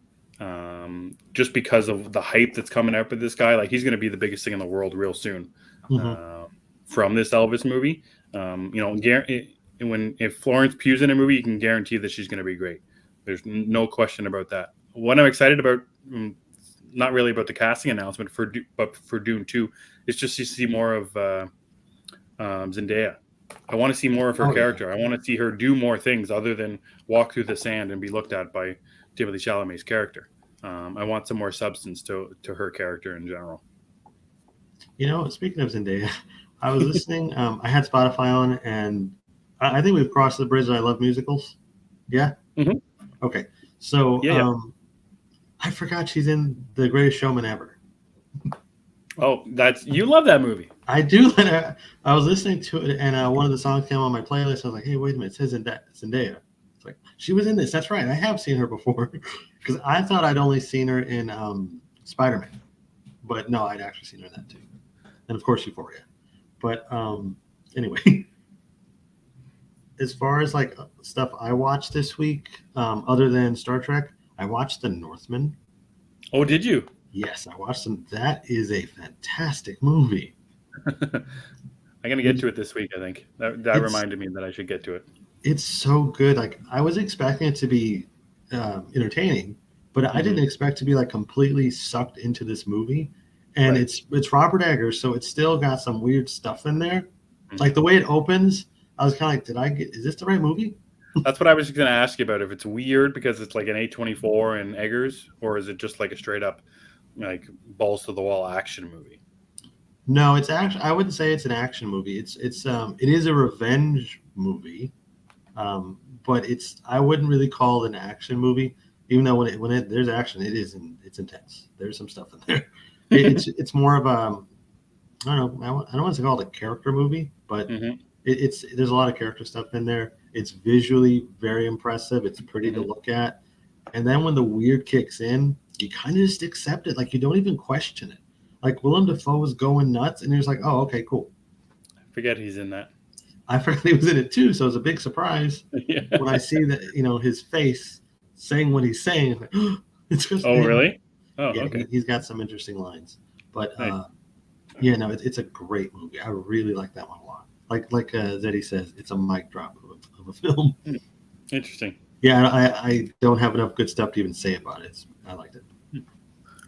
Just because of the hype that's coming out with this guy, like he's going to be the biggest thing in the world real soon. From this Elvis movie, if Florence Pugh's in a movie, you can guarantee that she's going to be great. There's no question about that. What I'm excited about, not really about the casting announcement but for Dune 2, is just to see more of Zendaya. I want to see more of her character. I want to see her do more things other than walk through the sand and be looked at by Timothée Chalamet's character. I want some more substance to her character in general. Speaking of Zendaya, I was listening. I had Spotify on, and I think we've crossed the bridge. I love musicals. Yeah. Mm-hmm. Okay. So I forgot she's in The Greatest Showman Ever. Oh, you love that movie. I do. I was listening to it, and one of the songs came on my playlist. I was like, "Hey, wait a minute! It says Zendaya." It's like, she was in this. That's right. I have seen her before. Because I thought I'd only seen her in Spider-Man. But no, I'd actually seen her in that too. And of course, Euphoria. But anyway, as far as like stuff I watched this week, other than Star Trek, I watched The Northman. Oh, did you? Yes, I watched them. That is a fantastic movie. I'm gonna get to it this week. I think that reminded me that I should get to it. It's so good. Like I was expecting it to be entertaining, but I didn't expect to be like completely sucked into this movie. And it's Robert Eggers, so it's still got some weird stuff in there. Like the way it opens, I was kind of like, is this the right movie? That's what I was going to ask you about. If it's weird because it's like an A24 and Eggers, or is it just like a straight up like balls to the wall action movie? No, it's actually, I wouldn't say it's an action movie. It is a revenge movie, but I wouldn't really call it an action movie. Even though when there's action, it's intense. There's some stuff in there. It's more of a, I don't know. I don't want to call it a character movie, but there's a lot of character stuff in there. It's visually very impressive. It's pretty to look at. And then when the weird kicks in, you kind of just accept it. Like you don't even question it. Like Willem Dafoe was going nuts, and you're just like, oh, okay, cool. I forget he's in that. I forgot he was in it too, so it was a big surprise when I see that, his face saying what he's saying. Like, oh, it's just him. Really? Oh, yeah, okay. He's got some interesting lines. But nice. It's a great movie. I really like that one a lot. Like Zeddy says, it's a mic drop of a film. Interesting. Yeah, I don't have enough good stuff to even say about it. I liked it.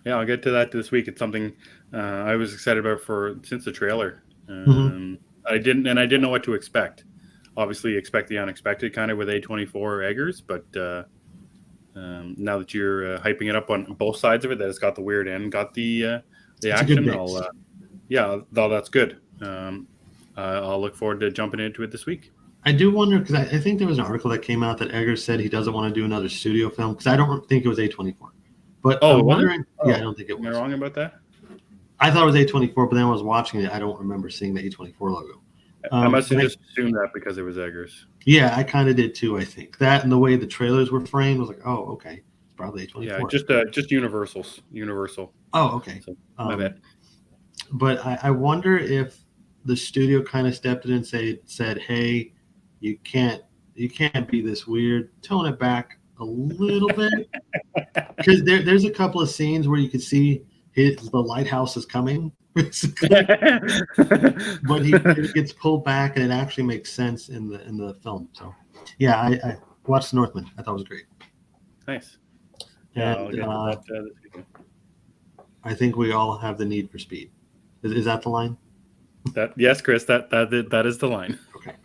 Yeah, I'll get to that this week. It's something I was excited about since the trailer. I didn't know what to expect. Obviously, expect the unexpected kind of with A24 or Eggers, but now that you're hyping it up on both sides of it, that it's got the weird end, got the action. That's good. I'll look forward to jumping into it this week. I do wonder, because I think there was an article that came out that Eggers said he doesn't want to do another studio film, because I don't think it was A24. But I'm wondering, I don't think it was. Am I wrong about that? I thought it was A24, but then I was watching it. I don't remember seeing the A24 logo. I must have just assumed that because it was Eggers. Yeah, I kind of did too, I think. That and the way the trailers were framed was like, oh, okay. It's probably A24. Yeah, just Universal. Oh, okay. So, my bad. But I wonder if the studio kind of stepped in and said, hey, you can't be this weird. Tone it back a little bit. Because there's a couple of scenes where you could see the lighthouse is coming, basically. But he gets pulled back, and it actually makes sense in the film. So, yeah, I watched The Northman. I thought it was great. Nice. Yeah, I'll get to that this weekend. I think we all have the need for speed. Is that the line? Yes, Chris. That is the line. Okay.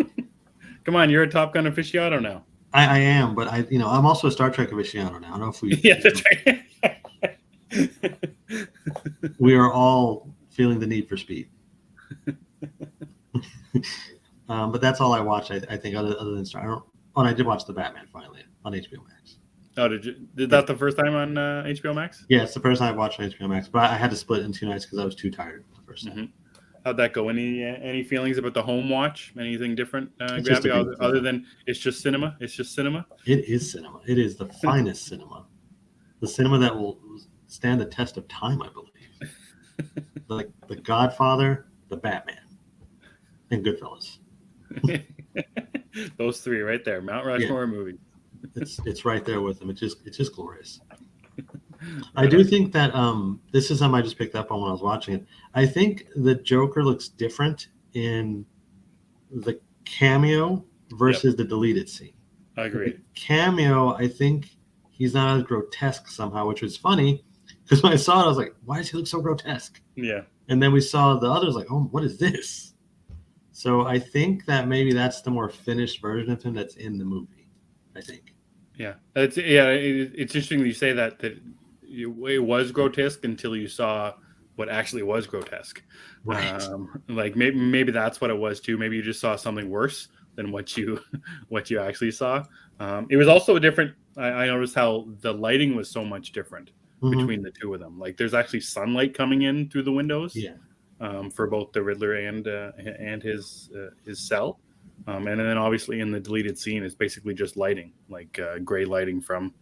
Come on, you're a Top Gun aficionado now. I am, but I'm also a Star Trek aficionado now. I don't know if we. Yeah, that's right. We are all feeling the need for speed. But that's all I watched. I think other than Star. I did watch the Batman finally on HBO Max. Oh, did that the first time on HBO Max? Yeah, it's the first time I watched on HBO Max, but I had to split it in 2 nights because I was too tired the first time. How'd that go? Any feelings about the home watch? Anything different? Other than it's just cinema? It's just cinema? It is cinema. It is the finest cinema. The cinema that will stand the test of time, I believe. Like The Godfather, The Batman, and Goodfellas. Those 3 right there. Mount Rushmore movie. It's right there with them. It's just glorious. I do think that this is something I just picked up on when I was watching it. I think the Joker looks different in the cameo versus the deleted scene. I agree. The cameo, I think he's not as grotesque somehow, which was funny because when I saw it, I was like, why does he look so grotesque? Yeah. And then we saw the others like, oh, what is this? So I think that maybe that's the more finished version of him that's in the movie, I think. Yeah. It's interesting that you say that it was grotesque until you saw what actually was grotesque. Right. Like maybe that's what it was too. Maybe you just saw something worse than what you actually saw. It was also different. I noticed how the lighting was so much different between the two of them. Like there's actually sunlight coming in through the windows. Yeah. For both the Riddler and his cell. And then obviously in the deleted scene, it's basically just lighting, like gray lighting from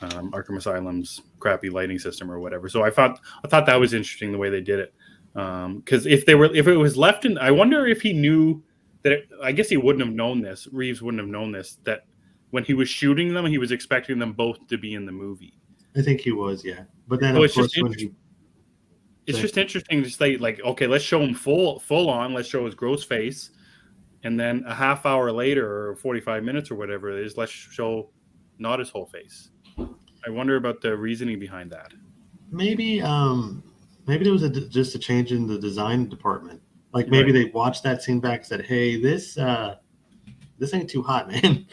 Arkham Asylum's crappy lighting system or whatever. So I thought that was interesting the way they did it. Because if it was left in, I wonder if he knew that. I guess he wouldn't have known this. Reeves wouldn't have known this, that when he was shooting them, he was expecting them both to be in the movie. I think he was, yeah. But then, So of course, when he... It's just interesting to say, like, okay, let's show him full on. Let's show his gross face. And then a half hour later or 45 minutes or whatever it is, let's show not his whole face. I wonder about the reasoning behind that. Maybe there was just a change in the design department. Like maybe they watched that scene back and said, hey, this ain't too hot, man.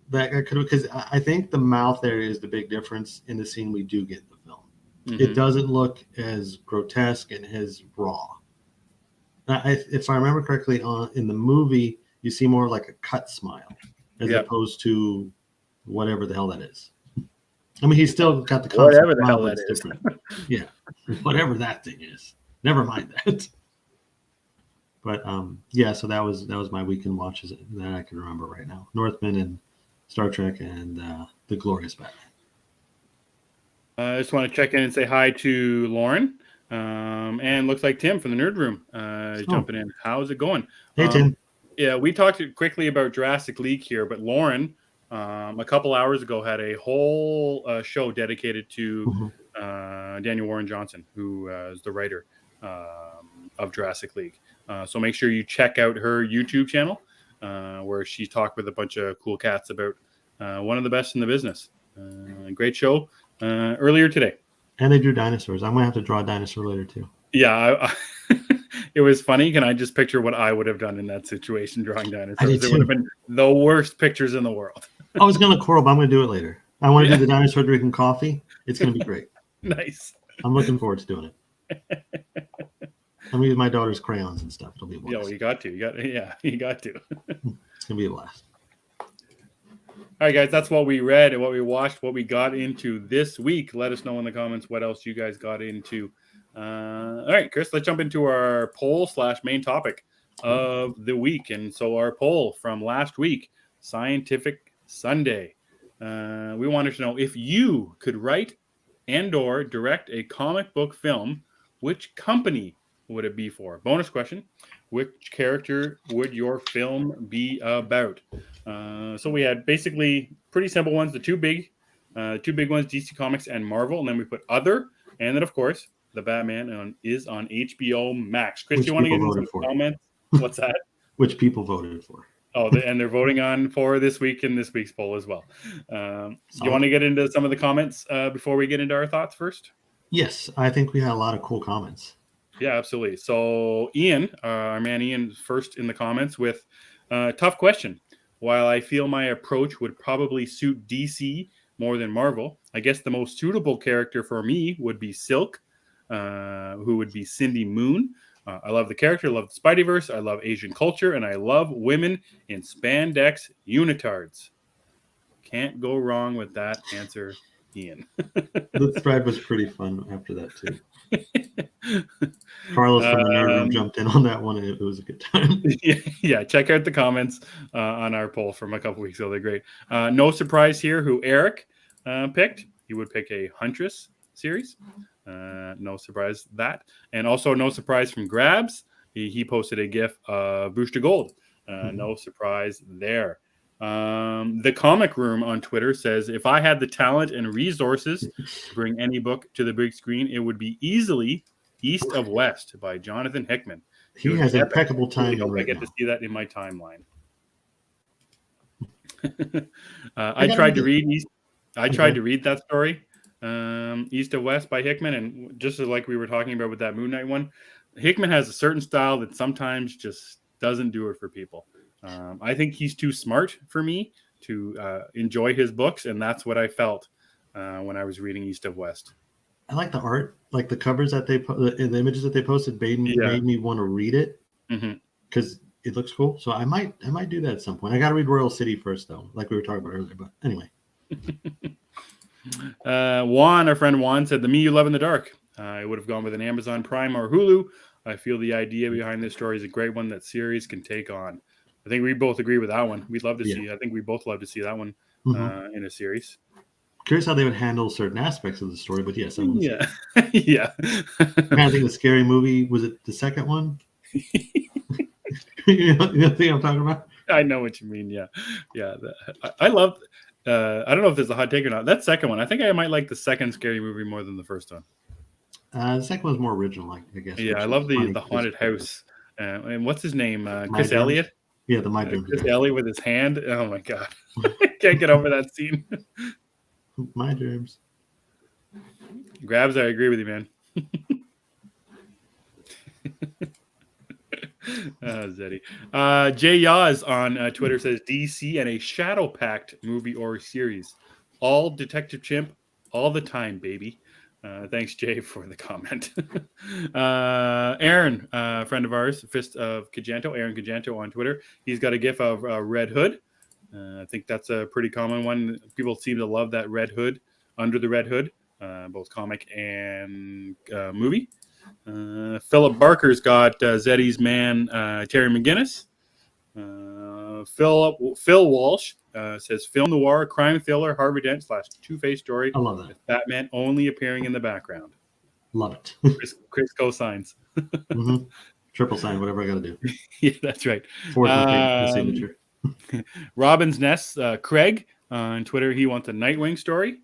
That could, because I think the mouth area is the big difference in the scene we do get in the film. Mm-hmm. It doesn't look as grotesque and as raw. Now, if I remember correctly, in the movie, you see more like a cut smile as opposed to whatever the hell that is. I mean, he's still got the concept. Whatever the hell that is. Yeah, whatever that thing is. Never mind that. But yeah, so that was my weekend watches that I can remember right now. Northman and Star Trek and The Glorious Batman. I just want to check in and say hi to Lauren. And looks like Tim from the Nerd Room jumping in. How's it going? Hey, Tim. Yeah, we talked quickly about Jurassic League here, but Lauren, a couple hours ago, had a whole show dedicated to Daniel Warren Johnson, who is the writer of Jurassic League. So make sure you check out her YouTube channel, where she talked with a bunch of cool cats about one of the best in the business. Great show earlier today. And they drew dinosaurs. I'm going to have to draw a dinosaur later, too. Yeah, it was funny. Can I just picture what I would have done in that situation drawing dinosaurs? It would have been the worst pictures in the world. I was going to quarrel, but I'm going to do it later. I want to do the dinosaur drinking coffee. It's going to be great. Nice. I'm looking forward to doing it. I'm going to use my daughter's crayons and stuff. It'll be a blast. Yo, you got to. You got to. It's going to be a blast. All right, guys, that's what we read and what we watched, what we got into this week. Let us know in the comments what else you guys got into. All right, Chris, let's jump into our poll / main topic of the week. And so our poll from last week, Scientific Sunday. We wanted to know, if you could write and or direct a comic book film, which company would it be for? Bonus question, which character would your film be about? So we had basically pretty simple ones, the two big ones, DC Comics and Marvel, and then we put other, and then of course the Batman is on HBO Max. Chris, do you want to get into some comments? What's that? Which people voted for? Oh, and they're voting on for this week in this week's poll as well. Do you want to get into some of the comments before we get into our thoughts first? Yes, I think we had a lot of cool comments. Yeah, absolutely. So Ian, our man Ian, first in the comments with tough question. While I feel my approach would probably suit DC more than Marvel, I guess the most suitable character for me would be Silk, who would be Cindy Moon. I love the character, I love the Spideyverse, I love Asian culture, and I love women in spandex unitards. Can't go wrong with that answer, Ian. The thread was pretty fun after that, too. Carlos from the Nerd Room jumped in on that one, and it was a good time. Yeah, check out the comments on our poll from a couple weeks ago. They're great. No surprise here who Eric picked. He would pick a Huntress series. No surprise that. And also no surprise from Grabs. He posted a GIF of Booster Gold. No surprise there. The Comic Room on Twitter says, if I had the talent and resources to bring any book to the big screen, it would be easily East of West by Jonathan Hickman. He has impeccable timing. I get to see that in my timeline. I tried to read that story, East of West by Hickman, and just like we were talking about with that Moon Knight one, Hickman has a certain style that sometimes just doesn't do it for people. I think he's too smart for me to enjoy his books, and that's what I felt when I was reading East of West. I like the art, like the covers that they put, the images that they posted made me want to read it because it looks cool. So I might do that at some point. I got to read Royal City first, though, like we were talking about earlier. But anyway, Juan, our friend Juan, said, "The Me You Love in the Dark." I would have gone with an Amazon Prime or Hulu. I feel the idea behind this story is a great one that series can take on. I think we both agree with that one. We'd love to see. I think we both love to see that one in a series. Curious how they would handle certain aspects of the story, but yes, I want to see it. Yeah. I'm trying to think of a scary movie. Was it the second one? You know the thing I'm talking about? I know what you mean. Yeah. I love. I don't know if there's a hot take or not. That second one, I think I might like the second scary movie more than the first one. The second one's more original, I guess. Yeah, I love the haunted house. And what's his name? Chris Elliott. Yeah, the My Dream. Chris Elliott with his hand. Oh my god, can't get over that scene. My Dreams. Grabs, I agree with you, man. Zeddy. Jay Yaz on Twitter says DC and a Shadow Pact movie or series. All Detective Chimp, all the time, baby. Thanks, Jay, for the comment. Aaron, friend of ours, Fist of Kajanto, Aaron Kajanto on Twitter. He's got a gif of Red Hood. I think that's a pretty common one. People seem to love that Red Hood, Under the Red Hood, both comic and movie. Philip Barker's got Zeddy's man, Terry McGinnis. Phil Walsh says film noir, crime thriller, Harvey Dent / Two-Face story. I love that. With Batman only appearing in the background. Love it. Chris co-signs. Triple sign, whatever I got to do. Yeah, that's right. Fourth the signature. Robin's Nest, Craig on Twitter. He wants a Nightwing story.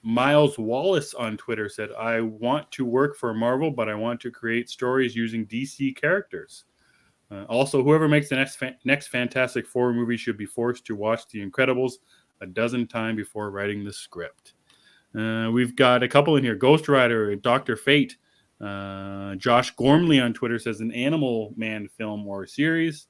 Miles Wallace on Twitter said, I want to work for Marvel, but I want to create stories using DC characters. Also, whoever makes the next Fantastic Four movie should be forced to watch The Incredibles a dozen times before writing the script. We've got a couple in here. Ghost Rider, Dr. Fate. Josh Gormley on Twitter says an Animal Man film or series.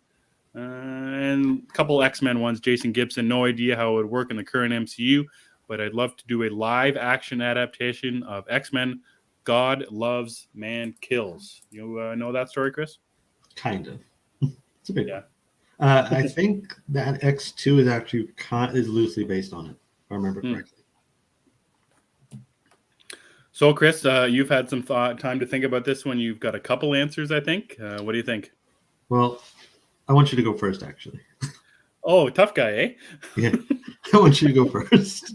And a couple X-Men ones. Jason Gibson, no idea how it would work in the current MCU, but I'd love to do a live action adaptation of X-Men. God Loves, Man Kills. You know that story, Chris? Kind of. It's a big one. I think that X2 is actually is loosely based on it, if I remember correctly. So, Chris, you've had some time to think about this one. You've got a couple answers, I think. What do you think? Well, I want you to go first, actually. Oh, tough guy, eh? Yeah, I want you to go first.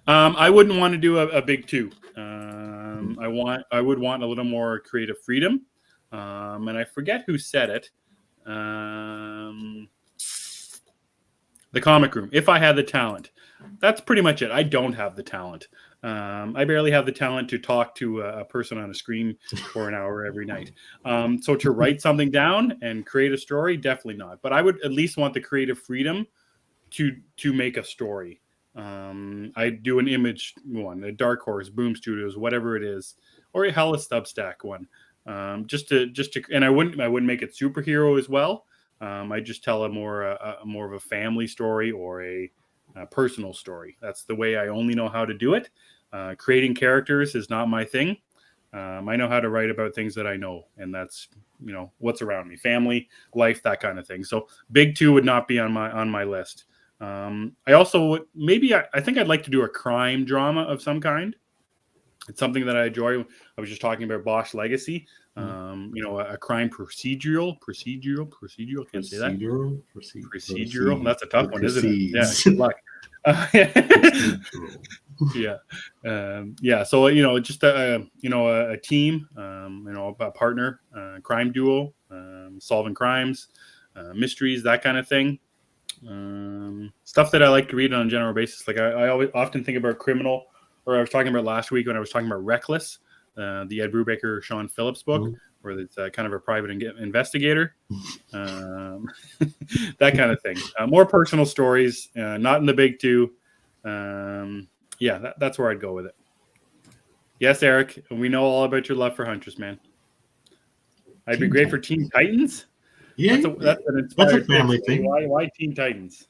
I wouldn't want to do a big two. I would want a little more creative freedom. And I forget who said it. The Comic Room. If I had the talent, that's pretty much it. I don't have the talent. I barely have the talent to talk to a person on a screen for an hour every night. So to write something down and create a story, definitely not. But I would at least want the creative freedom to make a story. I do an Image one, a Dark Horse, Boom Studios, whatever it is, or a Hella Substack one. Just to, and I wouldn't make it superhero as well. I just tell a more of a family story or a personal story. That's the way I only know how to do it. Creating characters is not my thing. I know how to write about things that I know, and that's what's around me, family, life, that kind of thing. So big two would not be on my list. I also would I think I'd like to do a crime drama of some kind. It's something that I enjoy. I was just talking about Bosch Legacy. A crime procedural. Can't say that. Procedural. That's a tough one, isn't it? Yeah. Good luck. Yeah. So just a team. A partner, crime duo, solving crimes, mysteries, that kind of thing. Stuff that I like to read on a general basis. Like I always often think about Criminal. Or I was talking about last week when I was talking about Reckless, the Ed Brubaker, Sean Phillips book, where it's kind of a private investigator, that kind of thing. More personal stories, not in the big two. That's where I'd go with it. Yes, Eric, we know all about your love for Huntress, man. I'd be great for Teen Titans. Yeah, that's a family thing. Why Teen Titans?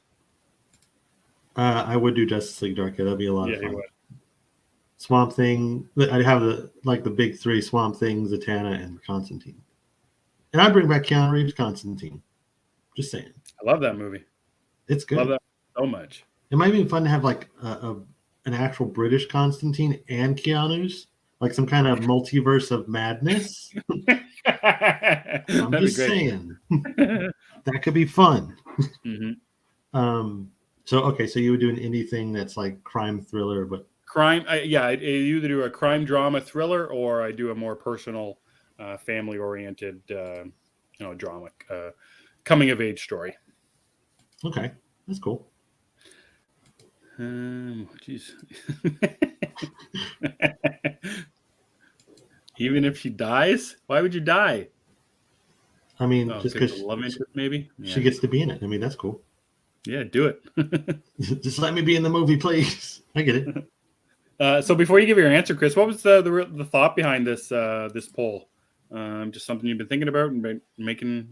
I would do Justice League Dark. That'd be a lot of fun. You would. Swamp Thing. I'd have the big three: Swamp Thing, Zatanna, and Constantine. And I'd bring back Keanu Reeves' Constantine. Just saying. I love that movie. It's good. I love that so much. It might be fun to have an actual British Constantine and Keanu's. like some kind of multiverse of madness. I'm That'd be just great. saying that could be fun. Mm-hmm. So you would do an indie thing that's like crime thriller, but Crime. I either do a crime drama thriller or I do a more personal, family oriented, drama, coming of age story. okay, that's cool. Jeez. Even if she dies, why would you die? I mean, Oh, just because because the love interest, maybe. she Yeah, gets to be in it. I mean, that's cool. yeah, do it. Just let me be in the movie, please. I get it. So before you give your answer, Chris, what was the thought behind this poll? Just something you've been thinking about and making.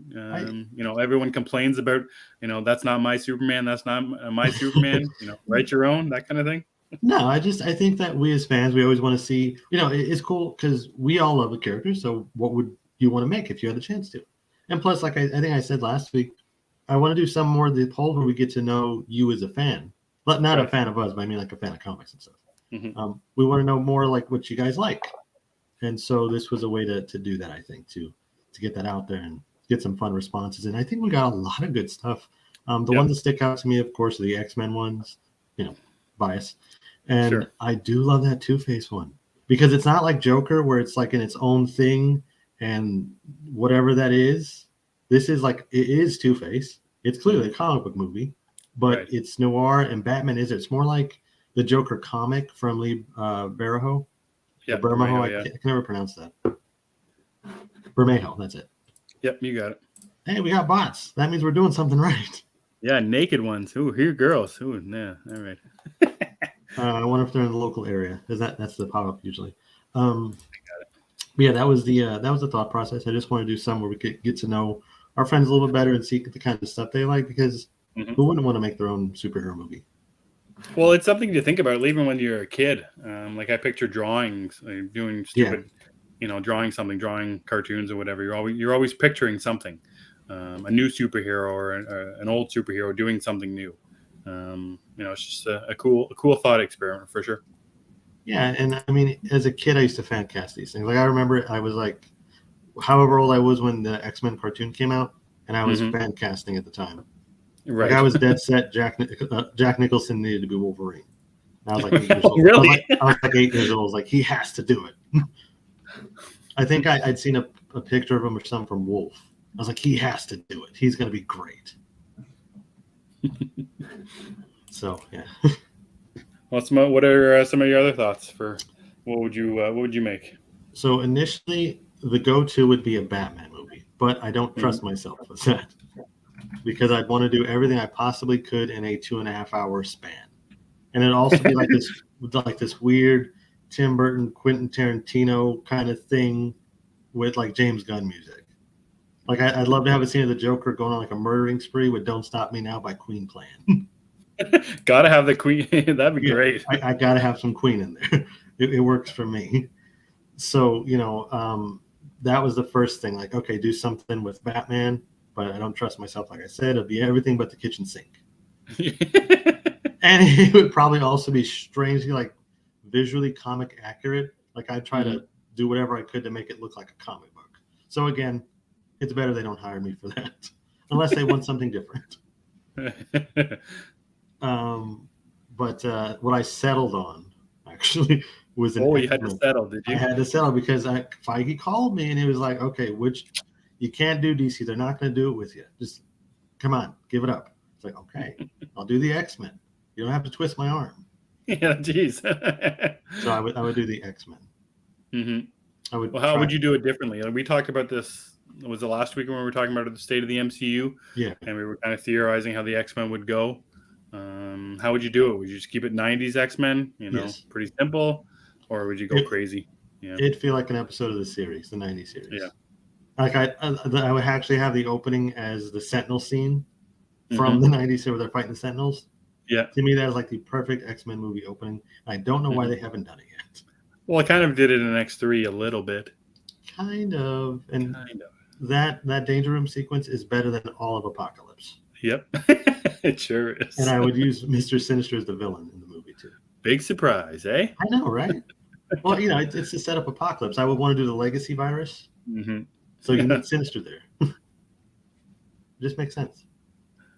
Everyone complains about. That's not my Superman. That's not my Superman. Write your own, that kind of thing. No, I think that we as fans, we always want to see. It's cool because we all love the characters. So what would you want to make if you had the chance to? And plus, like I think I said last week, I want to do some more of the poll where we get to know you as a fan, but not a fan of us, but I mean like a fan of comics and stuff. Mm-hmm. We want to know more like what you guys like, and so this was a way to do that. I think to get that out there and get some fun responses. And I think we got a lot of good stuff. The ones that stick out to me, of course, are the X-Men ones. Bias, and Sure. I do love that Two-Face one because it's not like Joker where it's like in its own thing and whatever that is. This is like it is Two-Face. It's clearly a comic book movie, but it's noir and Batman is. It's more like the Joker comic from Lee Bermejo. Yeah, Bermejo. I can never pronounce that. Bermejo. That's it. Yep, you got it. Hey, we got bots. That means we're doing something right. Yeah, naked ones. Ooh, here girls. Ooh, yeah. All right. I wonder if they're in the local area. That's the pop up usually. But yeah, that was the thought process. I just want to do some where we could get to know our friends a little bit better and see the kind of stuff they like because who wouldn't want to make their own superhero movie? Well, it's something to think about even when you're a kid. Like I picture drawings, like doing stupid, drawing something, drawing cartoons or whatever. You're always picturing something, a new superhero or an old superhero doing something new. It's just a cool thought experiment for sure. Yeah, and I mean, as a kid, I used to fan cast these things. Like I remember, I was like, however old I was when the X-Men cartoon came out, and I was fan casting at the time. Right. Like I was dead set. Jack Nicholson needed to be Wolverine. And I was like 8 years old. Really? I was like 8 years old. I was like, he has to do it. I think I'd seen a picture of him or something from Wolf. I was like, he has to do it. He's going to be great. So yeah. What are some of your other thoughts for what would you make? So initially, the go-to would be a Batman movie, but I don't trust myself with that because I'd want to do everything I possibly could in a 2.5 hour span, and it'd also be like this weird Tim Burton, Quentin Tarantino kind of thing with like James Gunn music. Like I'd love to have a scene of the Joker going on like a murdering spree with "Don't Stop Me Now" by Queen playing. Gotta have the Queen. That'd be great. I gotta have some Queen in there. It works for me. So that was the first thing. Like, okay, do something with Batman, but I don't trust myself. Like I said, it'd be everything but the kitchen sink. And it would probably also be strangely like visually comic accurate. Like I'd try to do whatever I could to make it look like a comic book. So again, it's better they don't hire me for that, unless they want something different. But what I settled on actually was an you had to settle, did you? I had to settle because Feige called me and he was like, okay, you can't do DC. They're not going to do it with you. Just come on, give it up. It's like, okay, I'll do the X-Men. You don't have to twist my arm. Yeah, geez. So I would do the X-Men. Mm-hmm. How would you do it differently? We talked about this. Was it last week when we were talking about the state of the MCU? Yeah. And we were kind of theorizing how the X-Men would go. How would you do it? Would you just keep it 90s X-Men? Yes. Pretty simple, or would you go crazy? Yeah. It'd feel like an episode of the series, the 90s series. Yeah. Like I would actually have the opening as the Sentinel scene from the 90s where they're fighting the Sentinels. Yeah. To me, that is like the perfect X-Men movie opening. I don't know why they haven't done it yet. Well, I kind of did it in X3 a little bit. Kind of. And that Danger Room sequence is better than all of Apocalypse. Yep. It sure is. And I would use Mr. Sinister as the villain in the movie too. Big surprise, eh? I know, right? Well, it's to set up Apocalypse. I would want to do the legacy virus, Mm-hmm. so you need Sinister there. It just makes sense.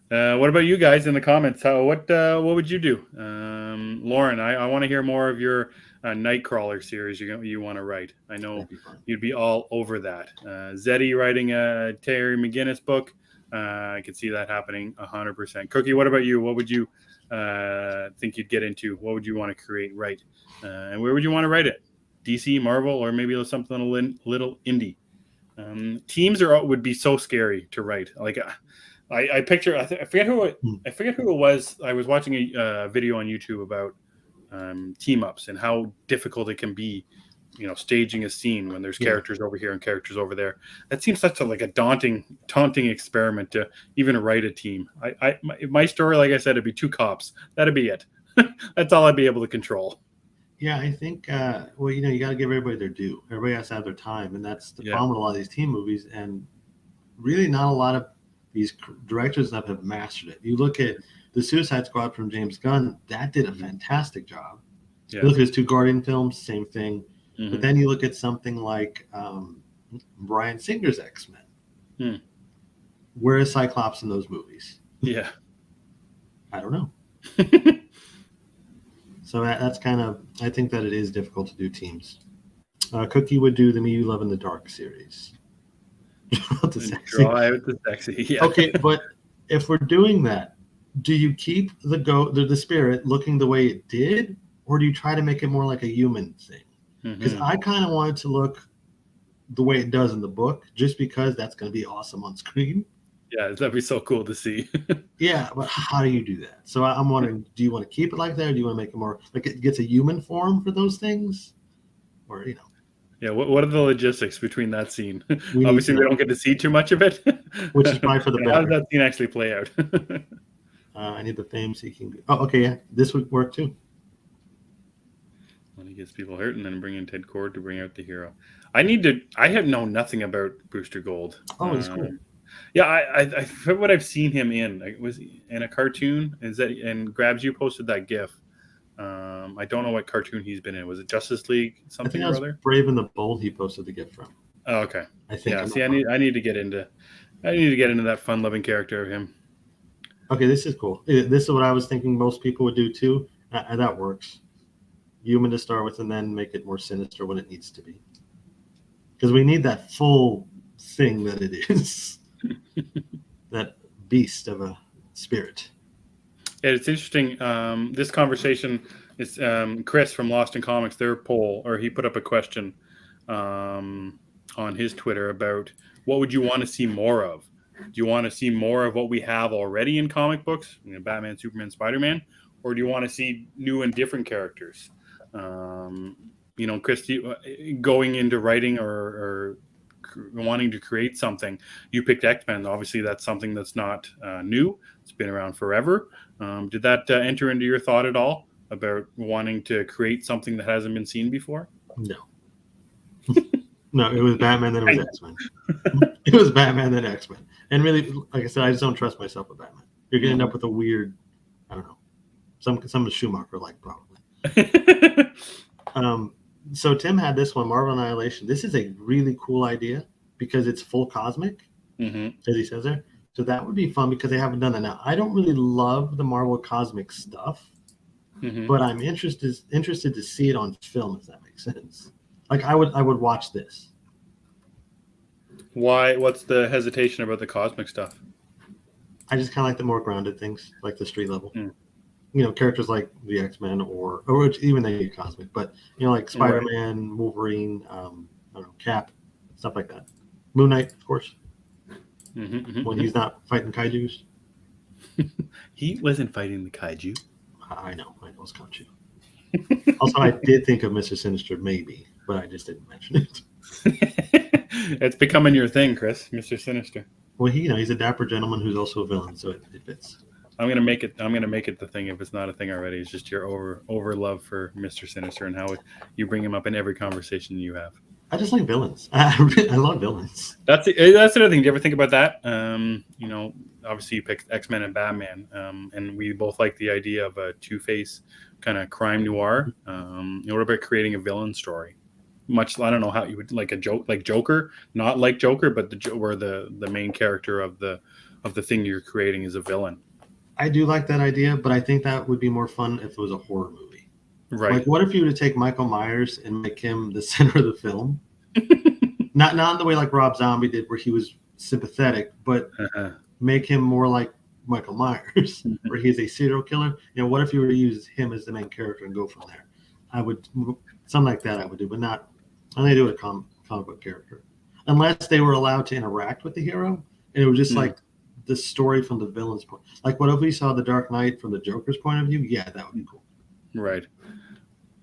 What about you guys in the comments? What would you do, Lauren? I want to hear more of your Nightcrawler series you want to write. I know That'd be fun. you'd be all over that. Zeddy writing a Terry McGinnis book. I could see that happening 100%. Cookie, what about you? What would you think you'd get into? What would you want to create, write? And where would you want to write it? DC, Marvel, or maybe something a little indie? Teams would be so scary to write. Like I picture. I forget who it was. I was watching a video on YouTube about team ups and how difficult it can be, staging a scene when there's characters over here and characters over there. That seems such a daunting experiment to even write a team. My story, like I said, it'd be 2 cops. That'd be it. That's all I'd be able to control. Yeah, I think, you got to give everybody their due. Everybody has to have their time, and that's the problem with a lot of these team movies. And really, not a lot of these directors that have mastered it. You look at the Suicide Squad from James Gunn; that did a fantastic job. Yeah. You look at his 2 Guardian films; same thing. Mm-hmm. But then you look at something like Bryan Singer's X-Men. Where is Cyclops in those movies? Yeah, I don't know. So that's kind of, I think that it is difficult to do teams. Cookie would do the Me You Love in the Dark series. The sexy. Draw out the sexy. Yeah. Okay, but if we're doing that, do you keep the spirit looking the way it did, or do you try to make it more like a human thing? Because I kind of want it to look the way it does in the book, just because that's going to be awesome on screen. Yeah, that'd be so cool to see. Yeah, but how do you do that? So I'm wondering, do you want to keep it like that, or do you want to make it more like it gets a human form for those things? Or, Yeah, what are the logistics between that scene? Obviously, we don't get to see too much of it. Which is probably for the better. How does that scene actually play out? I need the fame seeking. Oh, okay, yeah. This would work too. When he gets people hurt and then bring in Ted Kord to bring out the hero. I have known nothing about Booster Gold. Oh, he's cool. Yeah, I forget what I've seen him in. Was he in a cartoon? And Grabs, you posted that GIF. I don't know what cartoon he's been in. Was it Justice League something or other? Brave and the Bold. He posted the GIF from. Oh, okay. I think. Yeah. See, I need to get into that fun-loving character of him. Okay, this is cool. This is what I was thinking most people would do too. That works. Human to start with, and then make it more sinister when it needs to be. Because we need that full thing that it is. That beast of a spirit. Yeah, it's interesting. This conversation is Chris from Lost in Comics, their poll, or he put up a question on his Twitter about what would you want to see more of? Do you want to see more of what we have already in comic books, Batman, Superman, Spider-Man, or do you want to see new and different characters? Chris, going into writing or wanting to create something, you picked X-Men. Obviously, that's something that's not new. It's been around forever. Did that enter into your thought at all about wanting to create something that hasn't been seen before? No. No, it was Batman, then it was X-Men. It was Batman, then X-Men. And really, like I said, I just don't trust myself with Batman. You're going to end up with a weird, I don't know, some of Schumacher like probably. So Tim had this one, Marvel Annihilation. This is a really cool idea because it's full cosmic, as he says there. So that would be fun because they haven't done that now. I don't really love the Marvel cosmic stuff, but I'm interested to see it on film, if that makes sense. Like I would watch this. Why? What's the hesitation about the cosmic stuff? I just kind of like the more grounded things, like the street level. Characters like the X-Men or even they get cosmic, but like Spider-Man, right. Wolverine, I don't know, Cap, stuff like that. Moon Knight, of course. When he's not fighting kaijus. He wasn't fighting the kaiju. I know it's kaiju. Also, I did think of Mr. Sinister, maybe, but I just didn't mention it. It's becoming your thing, Chris, Mr. Sinister. Well, he's a dapper gentleman who's also a villain, so it fits. I'm gonna make it the thing if it's not a thing already. It's just your over love for Mr. Sinister and how you bring him up in every conversation you have. I just like villains. I love villains. That's another thing. Do you ever think about that? Obviously you picked X-Men and Batman, and we both like the idea of a Two-Face kind of crime noir. What about creating a villain story? Much, I don't know how you would like like Joker, not like Joker, but where the main character of the thing you're creating is a villain. I do like that idea, but I think that would be more fun if it was a horror movie. Right. Like, what if you were to take Michael Myers and make him the center of the film? not in the way like Rob Zombie did, where he was sympathetic, but make him more like Michael Myers, where he's a serial killer. What if you were to use him as the main character and go from there? I would something like that. I would do, but not. And they do it a comic book character, unless they were allowed to interact with the hero, and it was just like the story from the villain's point. Like, what if we saw The Dark Knight from the Joker's point of view? Yeah, that would be cool. Right.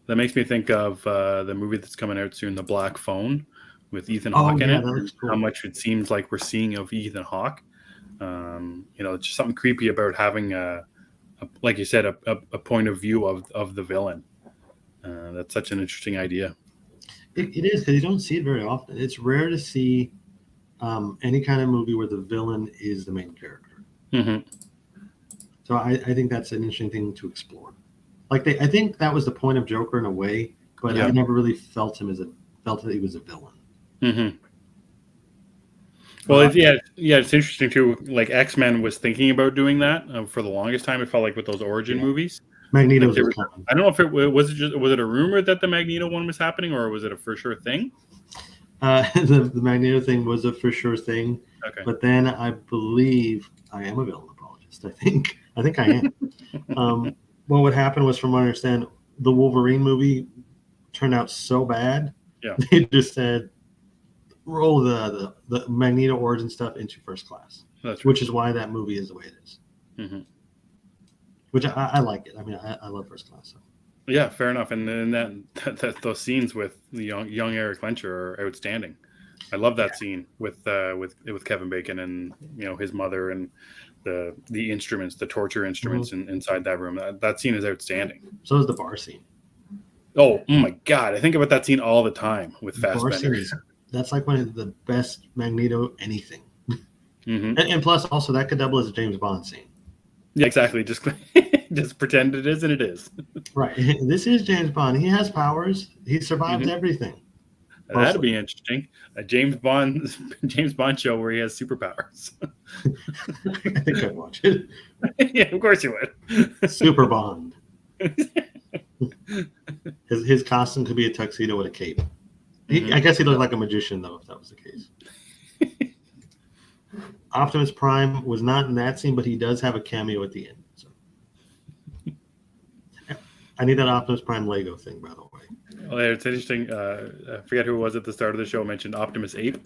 That makes me think of the movie that's coming out soon, The Black Phone, with Ethan Hawke in it. Cool. How much it seems like we're seeing of Ethan Hawke. It's just something creepy about having like you said, a point of view of the villain. That's such an interesting idea. It is, because you don't see it very often. It's rare to see any kind of movie where the villain is the main character. Mm-hmm. So I think that's an interesting thing to explore. Like I think that was the point of Joker in a way, but I never really felt that he was a villain. Mm-hmm. Well, it's interesting too. Like X-Men was thinking about doing that for the longest time. It felt like with those origin movies. Magneto's I don't know if it was it a rumor that the Magneto one was happening, or was it a for sure thing? The Magneto thing was a for sure thing. Okay. But then I believe I am a villain apologist. I think I am. What would happen was, from what I understand, the Wolverine movie turned out so bad. Yeah. They just said roll the Magneto origin stuff into First Class. That's right. Which is why that movie is the way it is. Mm-hmm. Which I like it. I mean, I love First Class. So. Yeah, fair enough. And then that those scenes with the young Eric Lencher are outstanding. I love that scene with Kevin Bacon and his mother and the instruments, the torture instruments inside that room. That scene is outstanding. So is the bar scene. Oh my God, I think about that scene all the time with Fassbender. That's like one of the best Magneto anything. Mm-hmm. And plus, also that could double as a James Bond scene. Yeah, exactly. Just pretend it is, and it is. Right. This is James Bond. He has powers. He survives everything. That'd be interesting. A James Bond show where he has superpowers. I think I'd watch it. Yeah, of course you would. Super Bond. His costume could be a tuxedo with a cape. I guess he looked like a magician, though, if that was the case. Optimus Prime was not in that scene, but he does have a cameo at the end. So. I need that Optimus Prime Lego thing, by the way. Well, it's interesting. I forget who it was at the start of the show mentioned Optimus Ape.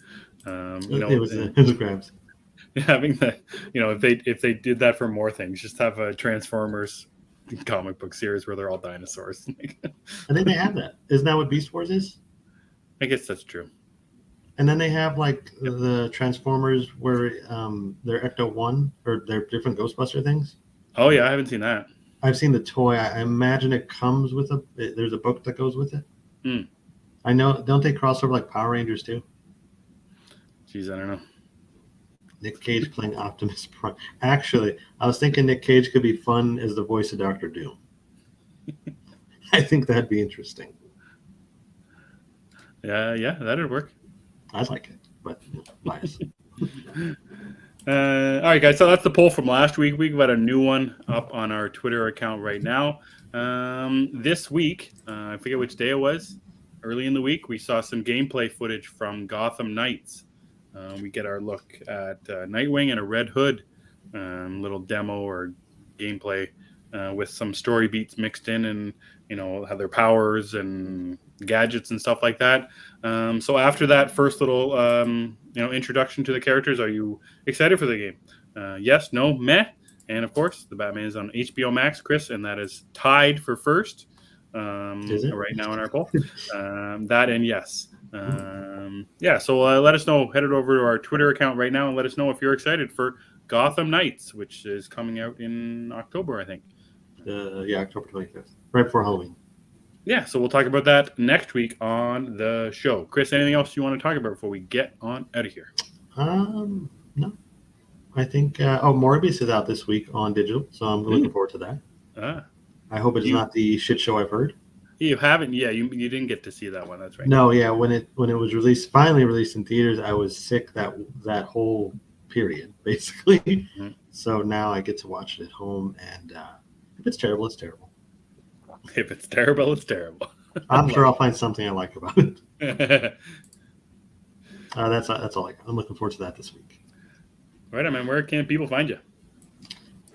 It was a grabs. Having that, if they did that for more things, just have a Transformers comic book series where they're all dinosaurs. I think they have that. Isn't that what Beast Wars is? I guess that's true. And then they have like the Transformers where they're Ecto-1 or they're different Ghostbuster things. Oh yeah, I haven't seen that. I've seen the toy. I imagine it comes with there's a book that goes with it. Mm. I know. Don't they cross over like Power Rangers too? Jeez, I don't know. Nick Cage playing Optimus Prime. Actually, I was thinking Nick Cage could be fun as the voice of Dr. Doom. I think that'd be interesting. Yeah, that'd work. I'd like it, but bias. All right, guys. So that's the poll from last week. We've got a new one up on our Twitter account right now. This week, I forget which day it was. Early in the week, we saw some gameplay footage from Gotham Knights. We get our look at Nightwing and a Red Hood, little demo or gameplay with some story beats mixed in, and have their powers and gadgets and stuff like that. So after that first little introduction to the characters, are you excited for the game? Yes, no, meh. And of course, the Batman is on HBO Max, Chris, and that is tied for first right now in our poll. That and yes. So let us know. Head it over to our Twitter account right now and let us know if you're excited for Gotham Knights, which is coming out in October, I think. October 25th, right before Halloween. Yeah, so we'll talk about that next week on the show. Chris, anything else you want to talk about before we get on out of here? No. I think Morbius is out this week on digital, so I'm looking forward to that. I hope it's not the shit show I've heard. You haven't, yeah. You didn't get to see that one. That's right. No, yeah. When it was finally released in theaters, I was sick that whole period, basically. Mm-hmm. So now I get to watch it at home, and if it's terrible, it's terrible. If it's terrible, it's terrible. I'm sure I'll find something I like about it. That's all I got. I'm looking forward to that this week. Right, I mean, where can people find you?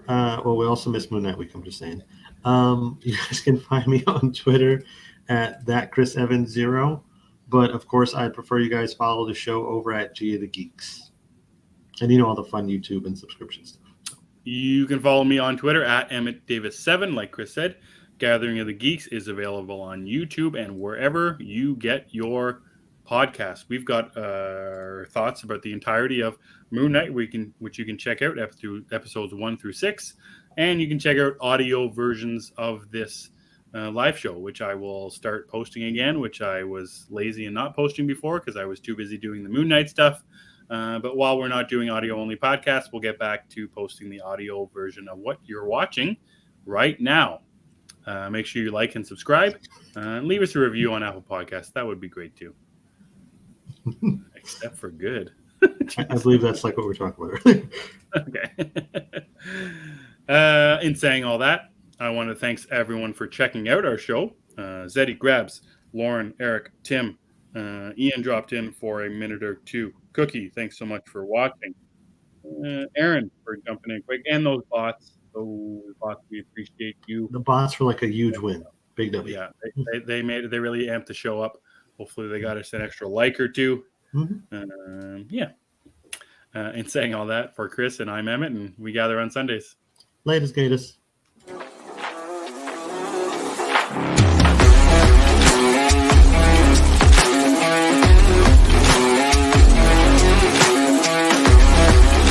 Well, we also missed Moon Knight Week. I'm just saying. You guys can find me on Twitter at @ChrisEvans0. But of course, I'd prefer you guys follow the show over at G of the Geeks, and all the fun YouTube and subscription stuff. You can follow me on Twitter at EmmettDavis7. Like Chris said, Gathering of the Geeks is available on YouTube and wherever you get your podcast. We've got our thoughts about the entirety of Moon Knight, which you can check out episodes 1 through 6, and you can check out audio versions of this live show, which I will start posting again, which I was lazy and not posting before because I was too busy doing the Moon Knight stuff. But while we're not doing audio only podcasts, we'll get back to posting the audio version of what you're watching right now. Make sure you like and subscribe, and leave us a review on Apple Podcasts. That would be great too. Except for good. I believe that's like what we're talking about earlier. Okay. In saying all that, I want to thank everyone for checking out our show. Zeddy, Grabs, Lauren, Eric, Tim, Ian dropped in for a minute or two. Cookie, thanks so much for watching. Aaron for jumping in quick, and those bots. Those bots, we appreciate you. The bots were like a huge win. Big W. Yeah, they made it. They really amped the show up. Hopefully, they got us an extra like or two. Mm-hmm. Yeah. In saying all that, for Chris and I'm Emmett, and we gather on Sundays. Latest, Gators.